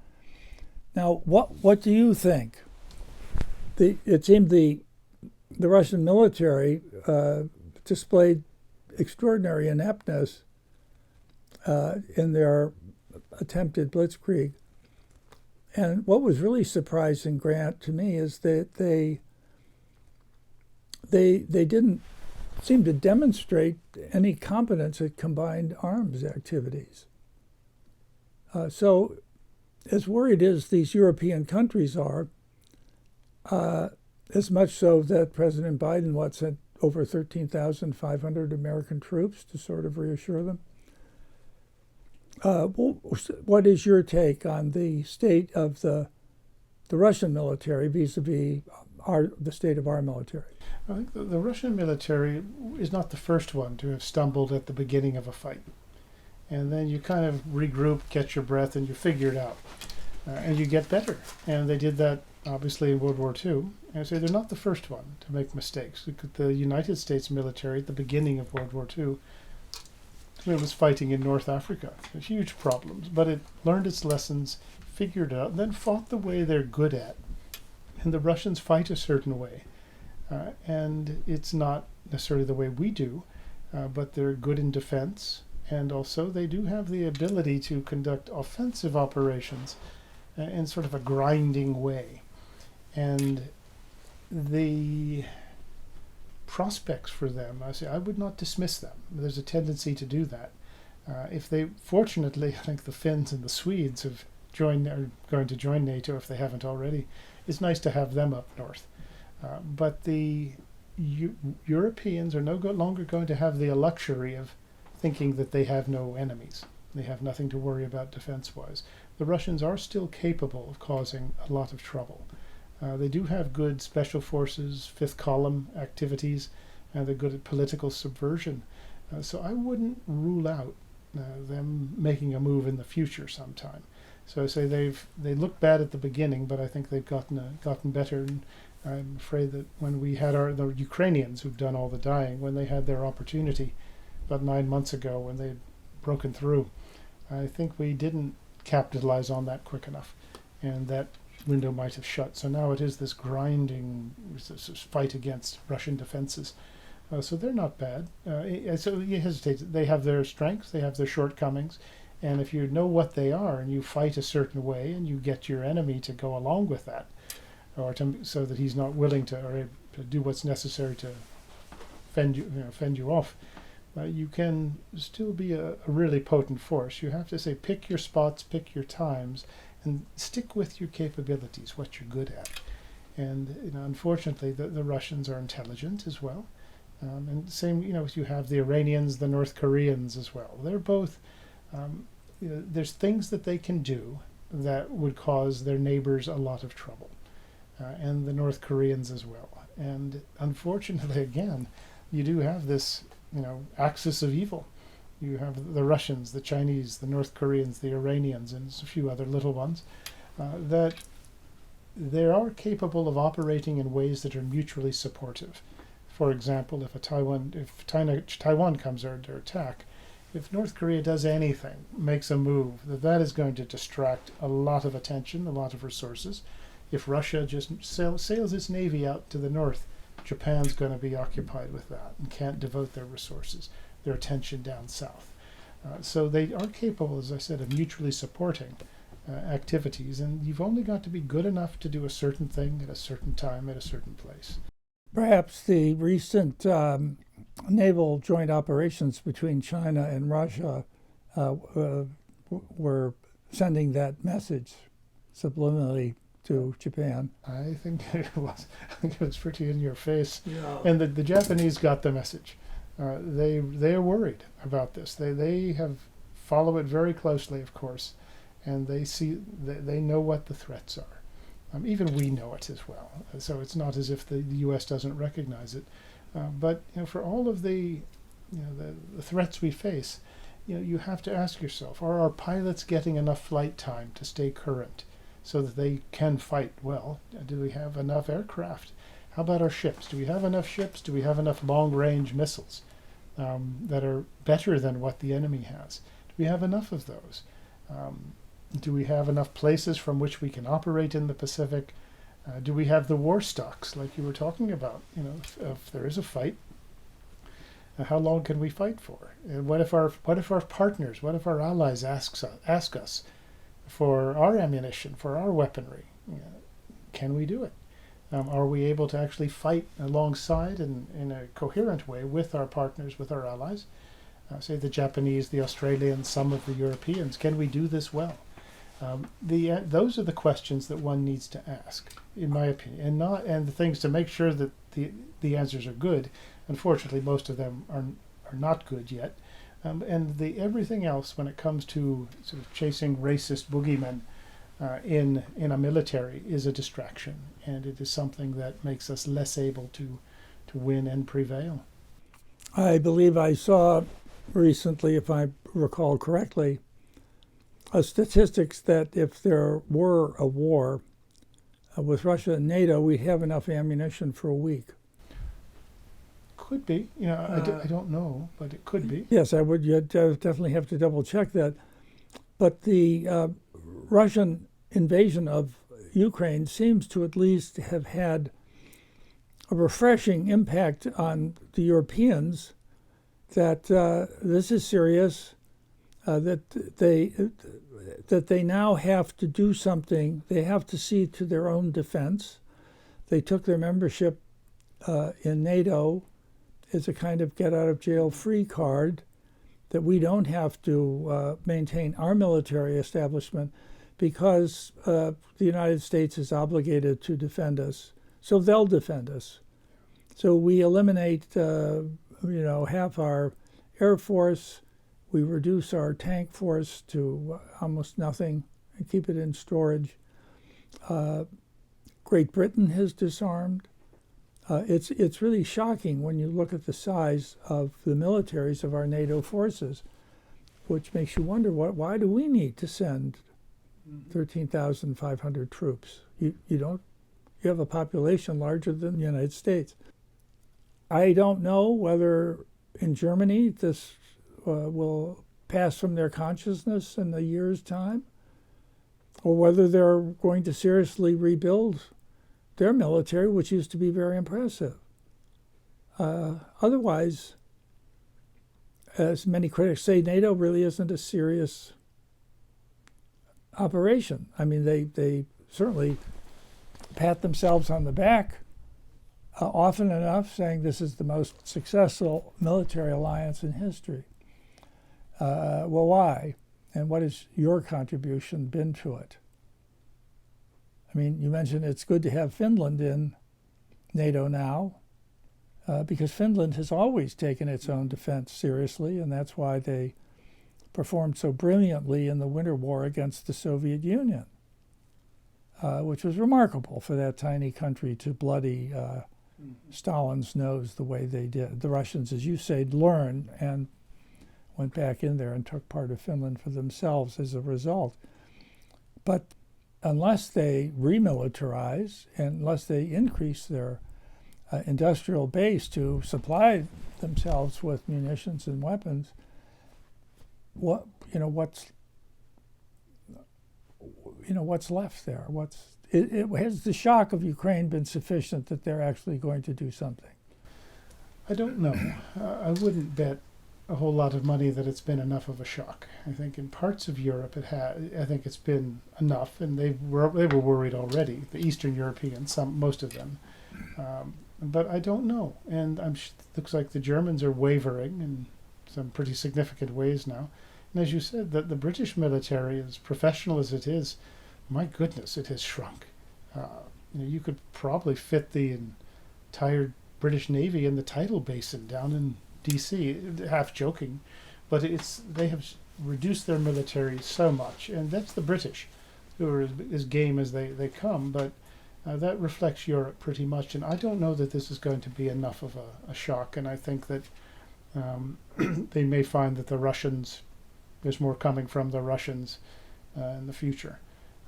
Now, what do you think? It seemed the Russian military displayed extraordinary ineptness in their attempted blitzkrieg And what was really surprising, Grant, to me is that they didn't seem to demonstrate any competence at combined arms activities. So as worried as these European countries are, as much so that President Biden sent over 13,500 American troops to sort of reassure them. What is your take on the state of the Russian military vis-a-vis the state of our military?
I think the Russian military is not the first one to have stumbled at the beginning of a fight. And then you kind of regroup, catch your breath, and you figure it out. And you get better. And they did that, obviously, in World War II. And so they're not the first one to make mistakes. The United States military, at the beginning of World War II, it was fighting in North Africa. Huge problems. But it learned its lessons, figured it out, and then fought the way they're good at. And the Russians fight a certain way. And it's not necessarily the way we do, but they're good in defense. And also they do have the ability to conduct offensive operations in sort of a grinding way. And the prospects for them, I would not dismiss them. There's a tendency to do that. Fortunately, I think the Finns and the Swedes are going to join NATO if they haven't already. It's nice to have them up north. But the Europeans are no longer going to have the luxury of thinking that they have no enemies. They have nothing to worry about defense-wise. The Russians are still capable of causing a lot of trouble. They do have good special forces, fifth column activities, and they're good at political subversion. So I wouldn't rule out them making a move in the future sometime. So I say they looked bad at the beginning, but I think they've gotten better. And I'm afraid that when we had the Ukrainians who've done all the dying, when they had their opportunity about 9 months ago when they'd broken through, I think we didn't capitalize on that quick enough, and that window might have shut. So now it is this grinding fight against Russian defenses. So they're not bad. So you hesitate. They have their strengths, they have their shortcomings, and if you know what they are and you fight a certain way and you get your enemy to go along with that, or so that he's not willing to do what's necessary to fend you off, you can still be a really potent force. You have to say, pick your spots, pick your times, and stick with your capabilities, what you're good at. And unfortunately, the Russians are intelligent as well. And same, you have the Iranians, the North Koreans as well. They're both, there's things that they can do that would cause their neighbors a lot of trouble. And the North Koreans as well. And unfortunately, again, you do have this, axis of evil. You have the Russians, the Chinese, the North Koreans, the Iranians, and a few other little ones, that they are capable of operating in ways that are mutually supportive. For example, if Taiwan comes under attack, if North Korea does anything, makes a move, that is going to distract a lot of attention, a lot of resources. If Russia just sails its navy out to the north, Japan's going to be occupied with that and can't devote their resources, their attention down south. So they are capable, as I said, of mutually supporting activities, and you've only got to be good enough to do a certain thing at a certain time at a certain place.
Perhaps the recent naval joint operations between China and Russia were sending that message subliminally to Japan.
I think it was. I think it was pretty in your face.
Yeah.
And the Japanese got the message. They are worried about this. They have follow it very closely, of course, and they know what the threats are. Even we know it as well. So it's not as if the U.S. doesn't recognize it. But for all of the threats we face, you have to ask yourself: are our pilots getting enough flight time to stay current, so that they can fight well? Do we have enough aircraft? How about our ships? Do we have enough ships? Do we have enough long-range missiles that are better than what the enemy has? Do we have enough of those? Do we have enough places from which we can operate in the Pacific? Do we have the war stocks, like you were talking about? If there is a fight, how long can we fight for? And what if our partners, what if our allies ask us for our ammunition, for our weaponry. Can we do it? Are we able to actually fight alongside and in a coherent way with our partners, with our allies? Say the Japanese, the Australians, some of the Europeans. Can we do this well? Those are the questions that one needs to ask, in my opinion, and the things to make sure that the answers are good. Unfortunately, most of them are not good yet. And everything else, when it comes to sort of chasing racist boogeymen in a military, is a distraction, and it is something that makes us less able to win and prevail.
I believe I saw recently, if I recall correctly, statistics that if there were a war with Russia and NATO, we'd have enough ammunition for a week.
Could be. I don't know, but it could be.
Yes, I would. You'd definitely have to double check that. But the Russian invasion of Ukraine seems to at least have had a refreshing impact on the Europeans that this is serious, that they now have to do something. They have to see to their own defense. They took their membership in NATO as a kind of get-out-of-jail-free card, that we don't have to maintain our military establishment because the United States is obligated to defend us. So they'll defend us. So we eliminate, half our Air Force. We reduce our tank force to almost nothing and keep it in storage. Great Britain has disarmed. It's really shocking when you look at the size of the militaries of our NATO forces, which makes you wonder, why do we need to send 13,500 troops? You have a population larger than the United States. I don't know whether in Germany this will pass from their consciousness in a year's time, or whether they're going to seriously rebuild their military, which used to be very impressive. Otherwise, as many critics say, NATO really isn't a serious operation. I mean, they certainly pat themselves on the back often enough, saying this is the most successful military alliance in history. Well, why? And what has your contribution been to it? I mean, you mentioned it's good to have Finland in NATO now, because Finland has always taken its own defense seriously, and that's why they performed so brilliantly in the Winter War against the Soviet Union, which was remarkable for that tiny country to bloody Stalin's nose the way they did. The Russians, as you say, learned and went back in there and took part of Finland for themselves as a result. But unless they remilitarize, and unless they increase their industrial base to supply themselves with munitions and weapons, what's left there? Has the shock of Ukraine been sufficient that they're actually going to do something?
I don't know. I wouldn't bet a whole lot of money that it's been enough of a shock. I think in parts of Europe I think it's been enough, and they were worried already. The Eastern Europeans, most of them, but I don't know. And it looks like the Germans are wavering in some pretty significant ways now. And as you said, the British military, as professional as it is, my goodness, it has shrunk. You could probably fit the entire British Navy in the tidal basin down in D.C., half joking, but they have reduced their military so much, and that's the British, who are as game as they come, but that reflects Europe pretty much, and I don't know that this is going to be enough of a shock, and I think that they may find that there's more coming from the Russians in the future.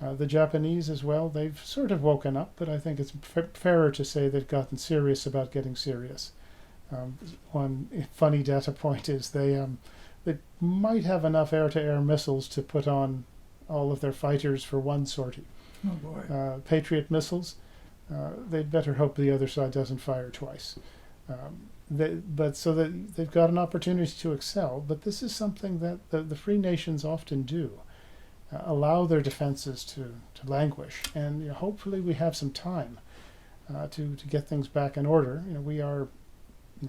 The Japanese as well, they've sort of woken up, but I think it's fairer to say they've gotten serious about getting serious. One funny data point is they might have enough air-to-air missiles to put on all of their fighters for one sortie.
Oh boy.
Patriot missiles, they'd better hope the other side doesn't fire twice. So that they've got an opportunity to excel, but this is something that the free nations often do. allow their defenses to languish, and hopefully we have some time to get things back in order. We are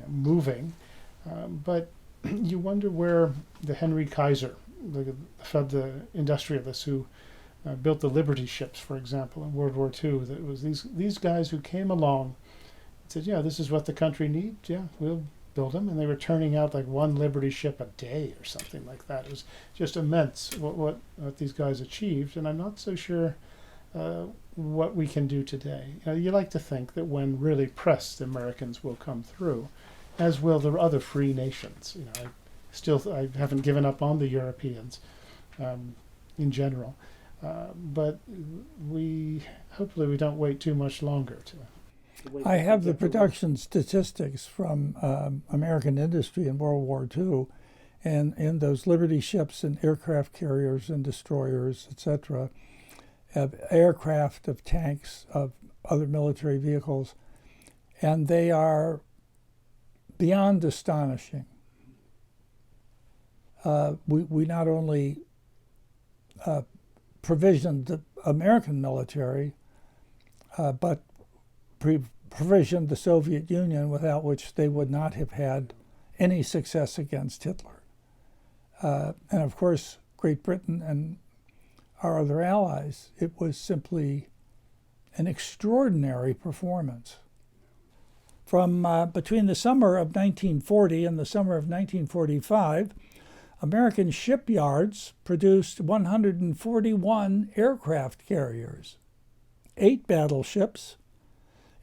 moving, but you wonder where the Henry Kaiser, the industrialist who built the Liberty ships, for example, in World War II, that it was these guys who came along and said, yeah, this is what the country needs, yeah, we'll build them, and they were turning out like one Liberty ship a day or something like that. It was just immense what these guys achieved, and I'm not so sure what we can do today. You like to think that when really pressed, the Americans will come through, as will the other free nations. I haven't given up on the Europeans in general, but hopefully we don't wait too much longer to.
I have the production statistics from American industry in World War II, and in those Liberty ships and aircraft carriers and destroyers, etc., of aircraft, of tanks, of other military vehicles, and they are beyond astonishing. We not only provisioned the American military, but provisioned the Soviet Union, without which they would not have had any success against Hitler. And of course, Great Britain and our other allies. It was simply an extraordinary performance. From between the summer of 1940 and the summer of 1945, American shipyards produced 141 aircraft carriers, 8 battleships,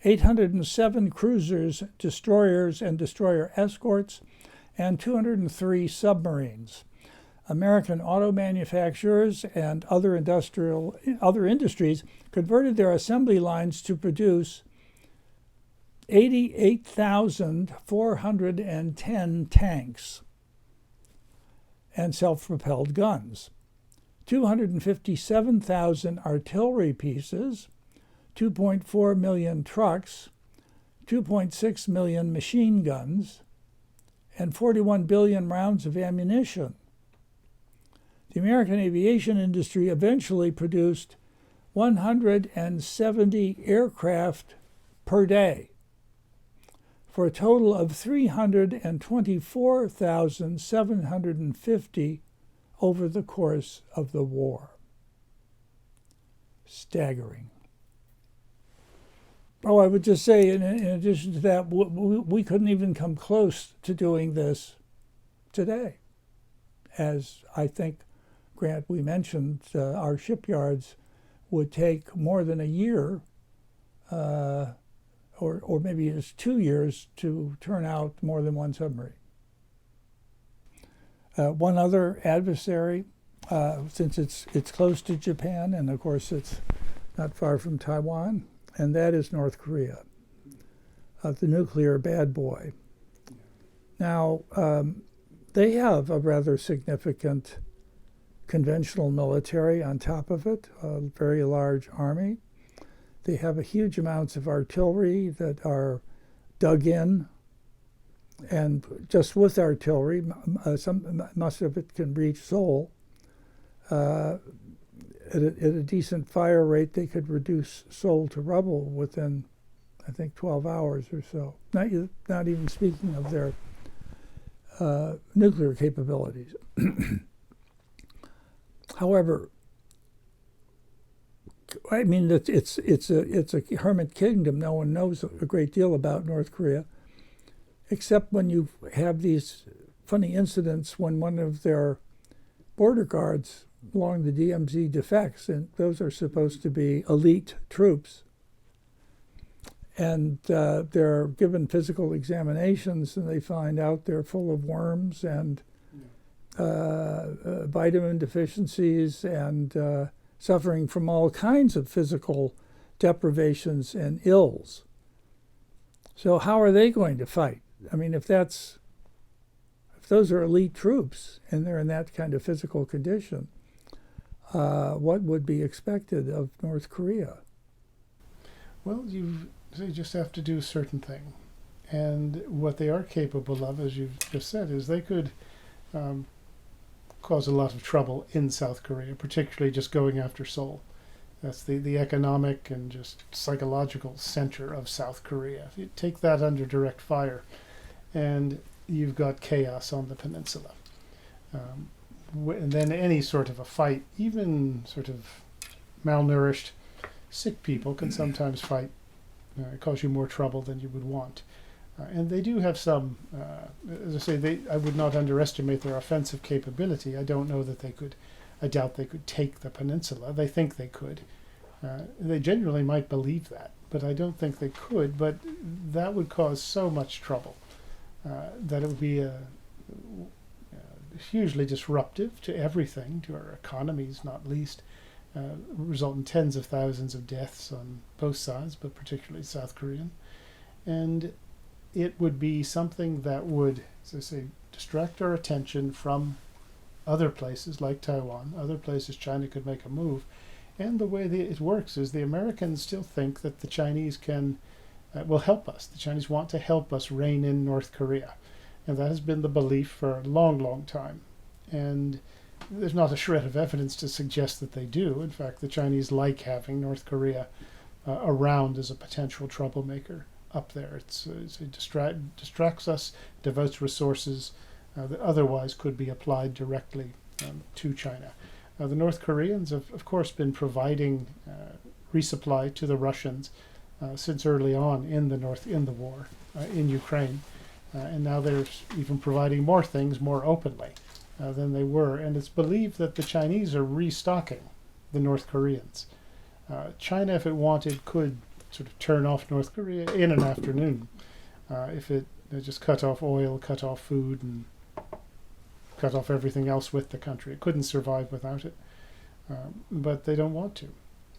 807 cruisers, destroyers, and destroyer escorts, and 203 submarines. American auto manufacturers and other industries converted their assembly lines to produce 88,410 tanks and self-propelled guns, 257,000 artillery pieces, 2.4 million trucks, 2.6 million machine guns, and 41 billion rounds of ammunition. The American aviation industry eventually produced 170 aircraft per day, for a total of 324,750 over the course of the war. Staggering. Oh, I would just say, in addition to that, we couldn't even come close to doing this today. As I think, Grant, we mentioned, our shipyards would take more than a year, or maybe it's 2 years, to turn out more than one submarine. One other adversary, since it's close to Japan, and of course it's not far from Taiwan, and that is North Korea, the nuclear bad boy. Now, they have a rather significant conventional military on top of it, a very large army. They have a huge amounts of artillery that are dug in, and just with artillery, much of it can reach Seoul. At a decent fire rate, they could reduce Seoul to rubble within, I think, 12 hours or so. Not even speaking of their nuclear capabilities. However, I mean, it's a hermit kingdom. No one knows a great deal about North Korea, except when you have these funny incidents when one of their border guards along the DMZ defects, and those are supposed to be elite troops. And they're given physical examinations, and they find out they're full of worms and vitamin deficiencies and suffering from all kinds of physical deprivations and ills. So how are they going to fight? I mean, if those are elite troops and they're in that kind of physical condition, what would be expected of North Korea?
Well, they just have to do a certain thing. And what they are capable of, as you've just said, is they could cause a lot of trouble in South Korea, particularly just going after Seoul. That's the economic and just psychological center of South Korea. If you take that under direct fire, and you've got chaos on the peninsula. And then any sort of a fight, even sort of malnourished, sick people can sometimes fight, cause you more trouble than you would want. And they do have some, as I say, I would not underestimate their offensive capability. I don't know that I doubt they could take the peninsula. They think they could. They genuinely might believe that, but I don't think they could. But that would cause so much trouble that it would be hugely disruptive to everything, to our economies not least, result in tens of thousands of deaths on both sides, but particularly South Korean. And it would be something that would, as I say, distract our attention from other places like Taiwan, other places China could make a move. And the way it works is the Americans still think that the Chinese will help us. The Chinese want to help us rein in North Korea. And that has been the belief for a long, long time. And there's not a shred of evidence to suggest that they do. In fact, the Chinese like having North Korea around as a potential troublemaker up there. It distracts us, devotes resources that otherwise could be applied directly to China. The North Koreans have, of course, been providing resupply to the Russians since early on in the war in Ukraine, and now they're even providing more things more openly than they were. And it's believed that the Chinese are restocking the North Koreans. China, if it wanted, could sort of turn off North Korea in an afternoon if it just cut off oil, cut off food, and cut off everything else with the country. It couldn't survive without it, but they don't want to.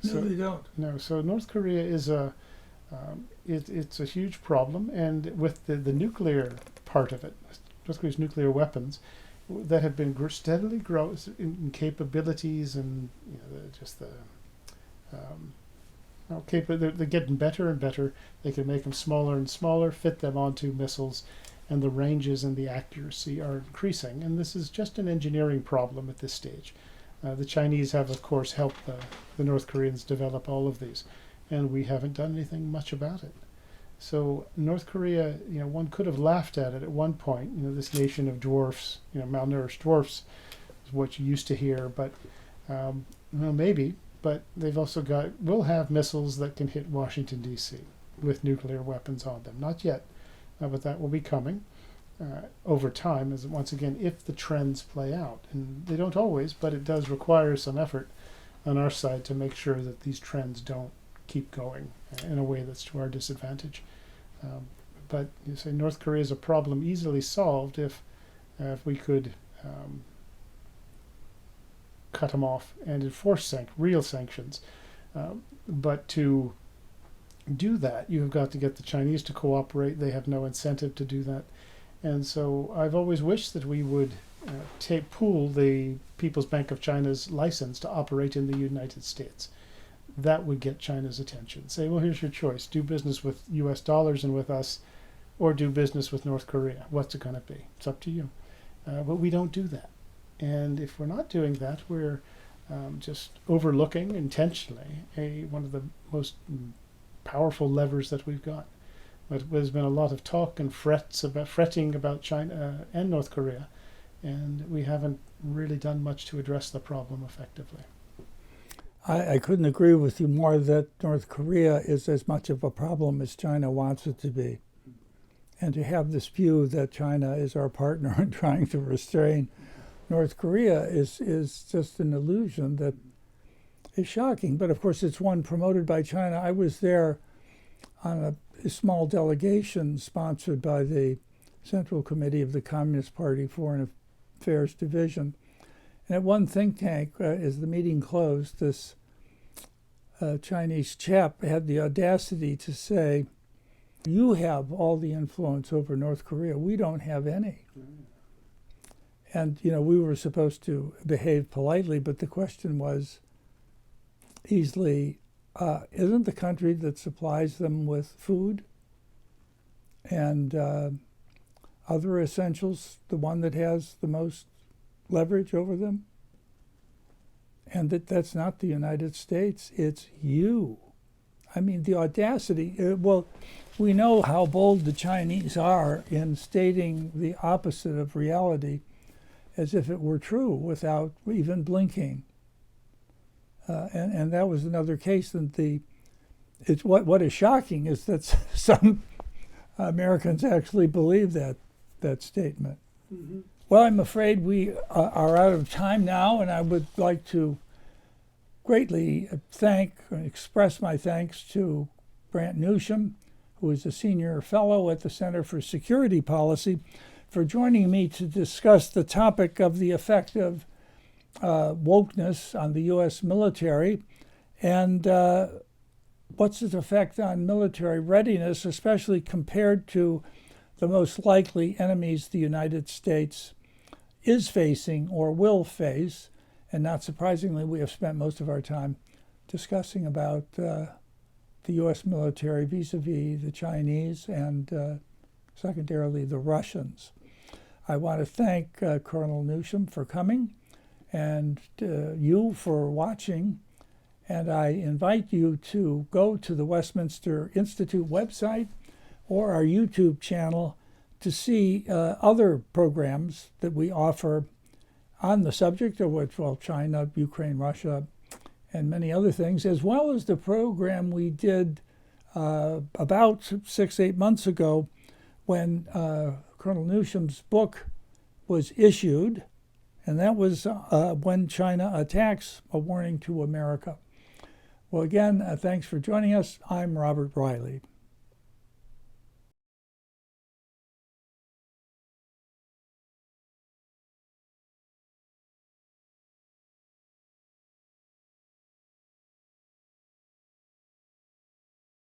No, they don't.
No, so North Korea is it's a huge problem, and with the nuclear part of it, North Korea's nuclear weapons that have been steadily growing in capabilities, and they're getting better and better. They can make them smaller and smaller, fit them onto missiles, and the ranges and the accuracy are increasing. And this is just an engineering problem at this stage. The Chinese have, of course, helped the North Koreans develop all of these, and we haven't done anything much about it. So North Korea, one could have laughed at it at one point. This nation of dwarfs, malnourished dwarfs, is what you used to hear. But maybe. But they've also will have missiles that can hit Washington, D.C. with nuclear weapons on them. Not yet, but that will be coming over time, as once again, if the trends play out. And they don't always, but it does require some effort on our side to make sure that these trends don't keep going in a way that's to our disadvantage. But you say North Korea is a problem easily solved if we could cut them off and enforce real sanctions. But to do that, you've got to get the Chinese to cooperate. They have no incentive to do that. And so I've always wished that we would pool the People's Bank of China's license to operate in the United States. That would get China's attention. Say, well, here's your choice. Do business with US dollars and with us, or do business with North Korea. What's it going to be? It's up to you. But we don't do that. And if we're not doing that, we're just overlooking intentionally one of the most powerful levers that we've got. But there's been a lot of talk and fretting about China and North Korea, and we haven't really done much to address the problem effectively.
I couldn't agree with you more that North Korea is as much of a problem as China wants it to be. And to have this view that China is our partner in trying to restrain North Korea is just an illusion that is shocking. But of course, it's one promoted by China. I was there on a small delegation sponsored by the Central Committee of the Communist Party Foreign Affairs Division. And at one think tank, as the meeting closed, this Chinese chap had the audacity to say, "You have all the influence over North Korea. We don't have any." And, we were supposed to behave politely, but the question was easily, isn't the country that supplies them with food and other essentials the one that has the most leverage over them, and that's not the United States, it's you. I mean, the audacity, well, we know how bold the Chinese are in stating the opposite of reality as if it were true without even blinking. And that was another case. And what is shocking is that some Americans actually believe that statement. Mm-hmm. Well, I'm afraid we are out of time now, and I would like to greatly express my thanks to Grant Newsham, who is a senior fellow at the Center for Security Policy, for joining me to discuss the topic of the effect of wokeness on the U.S. military and what's its effect on military readiness, especially compared to the most likely enemies the United States is facing or will face. And not surprisingly, we have spent most of our time discussing about the U.S. military vis-a-vis the Chinese and secondarily the Russians. I want to thank Colonel Newsham for coming and you for watching. And I invite you to go to the Westminster Institute website or our YouTube channel to see other programs that we offer on the subject of which, well, China, Ukraine, Russia, and many other things, as well as the program we did about 6-8 months ago when Colonel Newsham's book was issued, and that was When China Attacks, A Warning to America. Well, again, thanks for joining us. I'm Robert Riley.